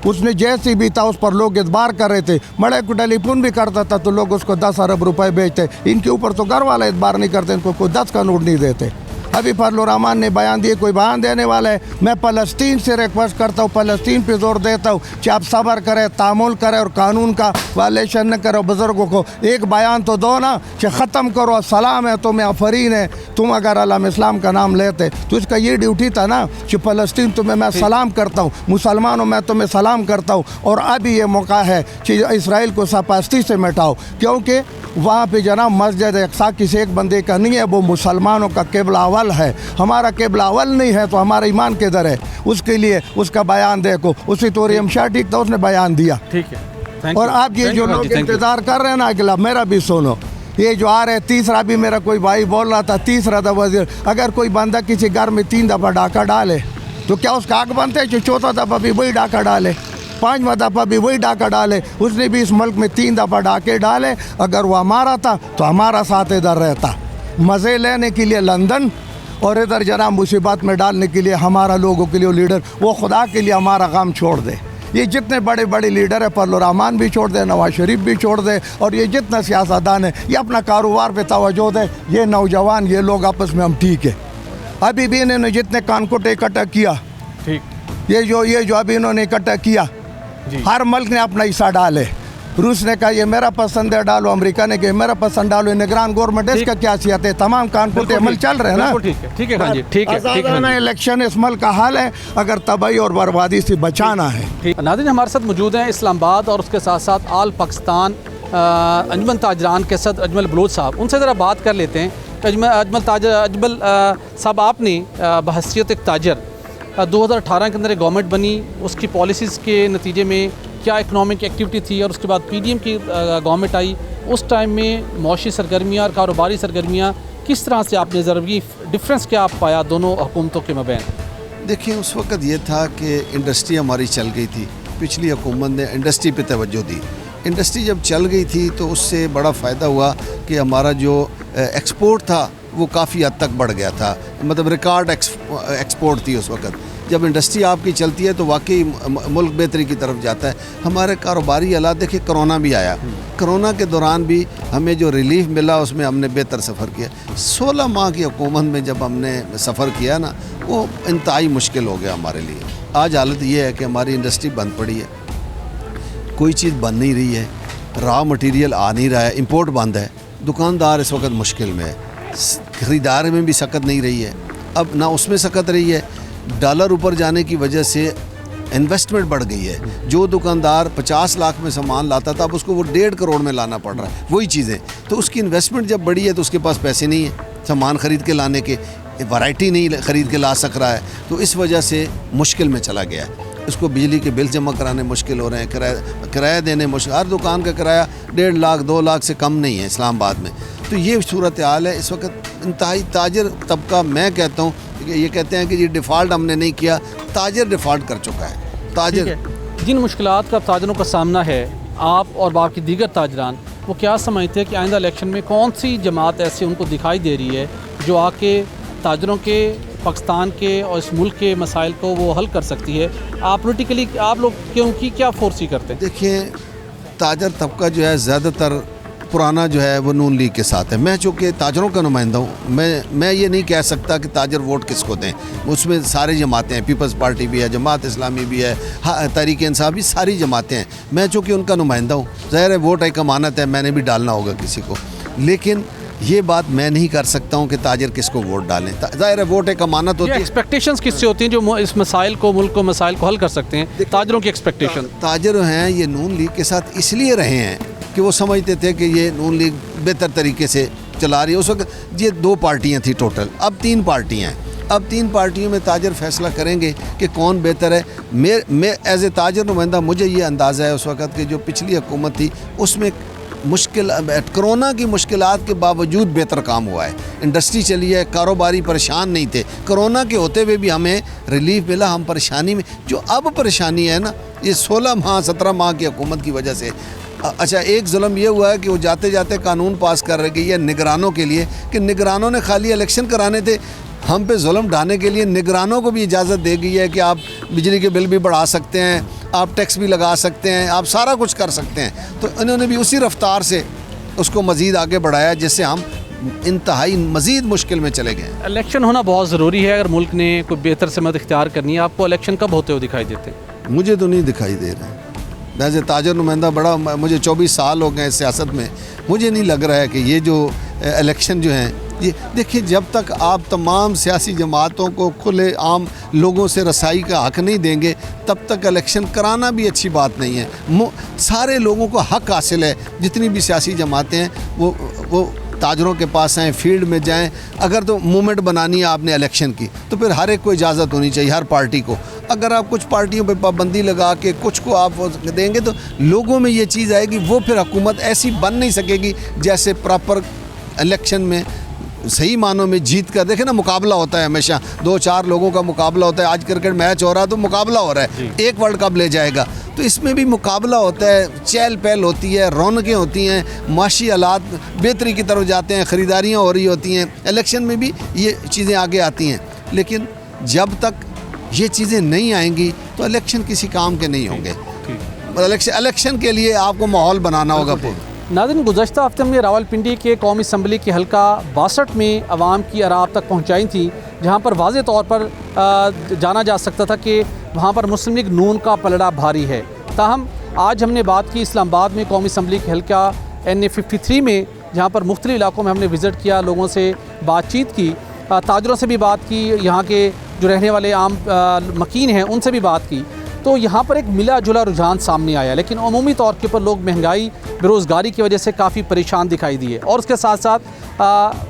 उसने जैसे भी था उस पर लोग इतबार कर रहे थे, बड़े को टेलीफोन भी करता था तो लोग उसको 10 अरब रुपए बेचते। इनके ऊपर तो घर वाले इतबार नहीं करते, इनको कोई 10 का नोट नहीं देते। अभी फजल रहमान ने बयान दिए, कोई बयान देने वाला है? मैं फ़लस्तीन से रिक्वेस्ट करता हूँ, फ़लस्तीन पे जोर देता हूँ कि आप सब्र करें, तामुल करें और कानून का वायलेशन न करो। बुज़ुर्गों को एक बयान तो दो ना कि ख़त्म करो, सलाम है तुम्हें, आफरीन है तुम अगर अल्लाह इस्लाम का नाम लेते तो इसका ये ड्यूटी था ना कि फ़लस्तीन तुम्हें मैं सलाम करता हूँ, मुसलमानों मैं तुम्हें सलाम करता हूँ। और अभी ये मौका है कि इसराइल को सपास्ती से मिटाओ, क्योंकि वहाँ पे जनाब मस्जिद अक्सा किसी एक बंदे का नहीं है, वो मुसलमानों का क़िबला अव्वल है। हमारा क़िबला अव्वल नहीं है तो हमारा ईमान किधर है? उसके लिए उसका बयान देखो। उसी तोरियम शाह ठीक था, उसने बयान दिया। ठीक है। और आप ये जो लोग इंतज़ार कर रहे हैं ना अगला, मेरा भी सुनो, ये जो आ रहे तीसरा भी मेरा कोई भाई बोल रहा था, तीसरा था वज़ीर। अगर कोई बंदा किसी घर में 3 दफ़ा डाका डाले तो क्या उसका हक बनता है कि 4था दफ़ा भी वही डाका डाले, 5वां दफ़ा भी वही डाका डाले? उसने भी इस मुल्क में 3 दफ़ा डाके डाले। अगर वो हमारा था तो हमारा साथ इधर रहता, मज़े लेने के लिए लंदन और इधर जनाब मुसीबत में डालने के लिए हमारा लोगों के लिए लीडर, वो खुदा के लिए हमारा काम छोड़ दे। ये जितने बड़े बड़े लीडर है, फजल रहमान भी छोड़ दे, नवाज शरीफ भी छोड़ दे, और ये जितना सियासतदान है ये अपना कारोबार पे तवज्जो दे। ये नौजवान, ये लोग आपस में हम ठीक है। अभी भी इन्होंने जितने कानकोटे इकट्ठा किया, ठीक, ये जो अभी इन्होंने इकट्ठा किया, हर मुल्क ने अपना हिस्सा डाले। रूस ने कहा ये मेरा पसंद है डालो, अमेरिका ने कहा मेरा पसंद डालो, निगरान गवर्नमेंट है, इसका क्या हैसियत है? तमाम कानून अमल चल रहे हैं ना। ठीक है खान जी, ठीक है, ठीक है। इलेक्शन इस मुल्क का हाल है, अगर तबाही और बर्बादी से बचाना है। नाज़रीन हमारे साथ मौजूद हैं इस्लामाबाद और उसके साथ साथ आल पाकिस्तान अंजुमन ताजरान के सदर अजमल बलोच साहब, उनसे ज़रा बात कर लेते हैं। अजमल साहब, आपने बहैसियत एक ताजर 2018 के अंदर एक गवर्नमेंट बनी, उसकी पॉलिसीज़ के नतीजे में क्या इकनॉमिक एक्टिविटी थी, और उसके बाद पीडीएम की गवर्नमेंट आई, उस टाइम में मौशी सरगर्मियाँ और कारोबारी सरगर्मियाँ किस तरह से आपने ज़रूरी डिफरेंस क्या पाया दोनों हुकूमतों के मबैन? देखिए, उस वक्त ये था कि इंडस्ट्री हमारी चल गई थी, पिछली हुकूमत ने इंडस्ट्री पे तवज्जो दी। इंडस्ट्री जब चल गई थी तो उससे बड़ा फ़ायदा हुआ कि हमारा जो एक्सपोर्ट था वो काफ़ी हद तक बढ़ गया था, मतलब रिकॉर्ड एक्सपोर्ट थी उस वक्त। जब इंडस्ट्री आपकी चलती है तो वाकई मुल्क बेहतरी की तरफ जाता है। हमारे कारोबारी हालात देखिए, कोरोना भी आया, कोरोना के दौरान भी हमें जो रिलीफ मिला उसमें हमने बेहतर सफ़र किया। 16 माह की हुकूमत में जब हमने सफ़र किया ना, वो इंतहाई मुश्किल हो गया हमारे लिए। आज हालत ये है कि हमारी इंडस्ट्री बंद पड़ी है, कोई चीज़ बन नहीं रही है, रॉ मटेरियल आ नहीं रहा है, इंपोर्ट बंद है, दुकानदार इस वक्त मुश्किल में है, ख़रीदार में भी सकत नहीं रही है, अब ना उसमें सकत रही है। डॉलर ऊपर जाने की वजह से इन्वेस्टमेंट बढ़ गई है। जो दुकानदार 50 लाख में सामान लाता था, अब उसको वो 1.5 करोड़ में लाना पड़ रहा है वही चीज़ें। तो उसकी इन्वेस्टमेंट जब बढ़ी है तो उसके पास पैसे नहीं है सामान ख़रीद के लाने के, वैरायटी नहीं ख़रीद के ला सक रहा है, तो इस वजह से मुश्किल में चला गया है। उसको बिजली के बिल जमा कराने मुश्किल हो रहे हैं, किराया देने मुश्किल। हर दुकान का किराया 1.5 लाख 2 लाख से कम नहीं है इस्लामाबाद में। तो ये सूरत हाल है इस वक्त। इंतहाई ताजर तबका, मैं कहता हूँ, ये कहते हैं कि ये डिफ़ॉल्ट हमने नहीं किया, ताजर डिफ़ॉल्ट कर चुका है। ताजर जिन मुश्किलात का ताजरों का सामना है, आप और बाकी दीगर ताजरान वो क्या समझते हैं कि आइंदा इलेक्शन में कौन सी जमात ऐसी उनको दिखाई दे रही है जो आके ताजरों के, पाकिस्तान के और इस मुल्क के मसाइल को वो हल कर सकती है? आप पोलिटिकली आप लोग क्योंकि क्या फोर्सी करते हैं? देखिए, ताजर तबका जो है ज़्यादातर पुराना जो है वो नून लीग के साथ है। मैं चूँकि ताजरों का नुमाइंदा हूँ, मैं ये नहीं कह सकता कि ताजर वोट किसको दें। उसमें सारी जमातें हैं, पीपल्स पार्टी भी है, जमात इस्लामी भी है, तहरीक इंसाफ भी, सारी जमातें हैं। मैं चूँकि उनका नुमाइंदा हूँ, ज़ाहिर है वोट एक अमानत है, मैंने भी डालना होगा किसी को। लेकिन ये बात मैं नहीं कर सकता हूँ कि ताजर किसको वोट डालें। ज़ाहिर है वोट एक अमानत होती है। एक्सपेक्टेशंस किससे होती हैं जो इस मसाइल को, मुल्क को मसाइल को हल कर सकते हैं? ताजरों की एक्सपेक्टेशन, ताजर हैं ये नून लीग के साथ इसलिए रहे हैं कि वो समझते थे कि ये नून लीग बेहतर तरीके से चला रही है। उस वक्त ये 2 पार्टियाँ थी टोटल, अब 3 पार्टियाँ हैं। अब 3 पार्टियों में ताजर फैसला करेंगे कि कौन बेहतर है। मैं एज ए ताजर नुमाइंदा, मुझे ये अंदाज़ा है उस वक्त कि जो पिछली हुकूमत थी उसमें मुश्किल, कोरोना की मुश्किलात के बावजूद बेहतर काम हुआ है, इंडस्ट्री चली है, कारोबारी परेशान नहीं थे। कोरोना के होते हुए भी हमें रिलीफ मिला, हम परेशानी में, जो अब परेशानी है ना, ये 16 माह 17 माह की हुकूमत की वजह से। अच्छा, एक जुल्म ये हुआ है कि वो जाते जाते कानून पास कर रही है निगरानों के लिए, कि निगरानों ने खाली इलेक्शन कराने थे, हम पे जुल्म ढाने के लिए निगरानों को भी इजाज़त दे गई है कि आप बिजली के बिल भी बढ़ा सकते हैं, आप टैक्स भी लगा सकते हैं, आप सारा कुछ कर सकते हैं। तो इन्होंने भी उसी रफ्तार से उसको मज़ीद आगे बढ़ाया जिससे हम इंतहाई मज़ीद मुश्किल में चले गए। इलेक्शन होना बहुत ज़रूरी है अगर मुल्क ने कोई बेहतर समत इख्तियार करनी है। आपको इलेक्शन कब होते हुए दिखाई देते हैं? मुझे तो नहीं दिखाई दे रहा है। वैसे ताजर नुमाइंदा बड़ा, मुझे 24 साल हो गए सियासत में, मुझे नहीं लग रहा है कि ये जो इलेक्शन जो हैं, ये देखिए, जब तक आप तमाम सियासी जमातों को खुले आम लोगों से रसाई का हक़ नहीं देंगे, तब तक इलेक्शन कराना भी अच्छी बात नहीं है। सारे लोगों को हक़ हासिल है, जितनी भी सियासी जमातें हैं वो ताजरों के पास आएँ, फील्ड में जाएं। अगर तो मूवमेंट बनानी है आपने इलेक्शन की, तो फिर हर एक को इजाज़त होनी चाहिए, हर पार्टी को। अगर आप कुछ पार्टियों पे पाबंदी लगा के कुछ को आप देंगे तो लोगों में ये चीज़ आएगी, वो फिर हुकूमत ऐसी बन नहीं सकेगी जैसे प्रॉपर इलेक्शन में सही मानों में जीत कर। देखे ना, मुकाबला होता है हमेशा, 2-4 लोगों का मुकाबला होता है। आज क्रिकेट मैच हो रहा है तो मुकाबला हो रहा है, एक वर्ल्ड कप ले जाएगा, तो इसमें भी मुकाबला होता है, चहल पहल होती है, रौनकें होती हैं, माशी हालात बेहतरी की तरफ जाते हैं, ख़रीदारियाँ हो रही होती हैं। इलेक्शन में भी ये चीज़ें आगे आती हैं, लेकिन जब तक ये चीज़ें नहीं आएंगी तो इलेक्शन किसी काम के नहीं होंगे। इलेक्शन के लिए आपको माहौल बनाना होगा। नाज़रीन, गुज़श्ता हफ्ते में रावलपिंडी के कौमी असम्बली की हल्का 62 में आवाम की आरा आप तक पहुँचाई थी, जहाँ पर वाज़े तौर पर जाना जा सकता था कि वहाँ पर मुस्लिम लीग नून का पलड़ा भारी है। ताहम आज हमने बात की इस्लामाबाद में कौमी असम्बली के हल्का NA 53 में, जहाँ पर मुख्तलिफ इलाकों में हमने विज़िट किया, लोगों से बातचीत की, ताजरों से भी बात की, यहाँ के जो रहने वाले आम मकीन हैं उनसे भी बात की। तो यहाँ पर एक मिला जुला रुझान सामने आया, लेकिन अमूमी तौर के ऊपर लोग महंगाई बेरोज़गारी की वजह से काफ़ी परेशान दिखाई दिए। और उसके साथ साथ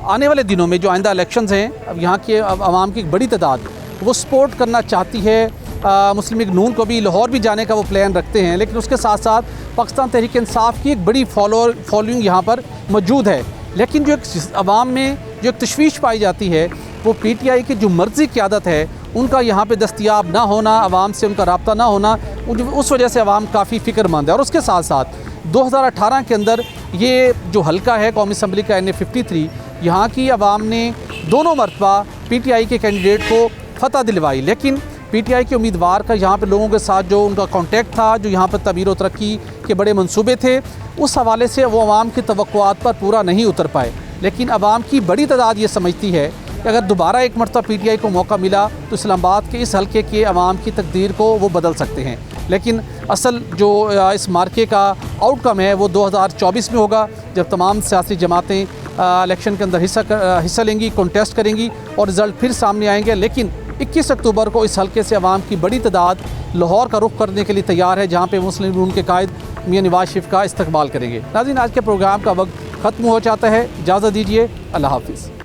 आने वाले दिनों में जो आइंदा इलेक्शंस हैं, अब यहाँ के आवाम की एक बड़ी तादाद वो सपोर्ट करना चाहती है मुस्लिम लीग नून को भी, लाहौर भी जाने का वो प्लान रखते हैं। लेकिन उसके साथ साथ पाकिस्तान तहरीक इंसाफ की एक बड़ी फॉलोइंग यहाँ पर मौजूद है। लेकिन जो एक आवाम में जो एक तशवीश पाई जाती है वो PTI की जो मर्जी क़यादत है उनका यहाँ पे दस्तयाब ना होना, आवाम से उनका रब्ता ना होना, उस वजह से आवाम काफ़ी फ़िक्रमंद है। और उसके साथ साथ 2018 के अंदर ये जो हल्का है कौमी असम्बली का NA 53, यहाँ की आवाम ने दोनों मरतबा PTI के कैंडिडेट को फतह दिलवाई। लेकिन PTI के उम्मीदवार का यहाँ पर लोगों के साथ जो उनका कॉन्टैक्ट था, जो यहाँ पर तबीर व तरक्की के बड़े मंसूबे थे, उस हवाले से वो आवाम की तवक्कुआत पर पूरा नहीं उतर पाए। लेकिन आवाम की बड़ी तादाद ये समझती है कि अगर दोबारा एक मरतबा PTI को मौका मिला तो इस्लामाबाद के इस हल्के के अवाम की तकदीर को वो बदल सकते हैं। लेकिन असल जो इस मार्के का आउटकम है वो 2024 में होगा, जब तमाम सियासी जमातें इलेक्शन के अंदर हिस्सा लेंगी, कॉन्टेस्ट करेंगी और रिज़ल्ट फिर सामने आएंगे। लेकिन 21 अक्टूबर को इस हल्के से अवाम की बड़ी तादाद लाहौर का रुख करने के लिए तैयार है, जहाँ पे मुस्लिम लीग नून के कायद मियां नवाज शरीफ का इस्तकबाल करेंगे। नाज़रीन, आज के प्रोग्राम का वक्त ख़त्म हो जाता है, इजाज़त दीजिए, अल्लाह हाफ़िज़।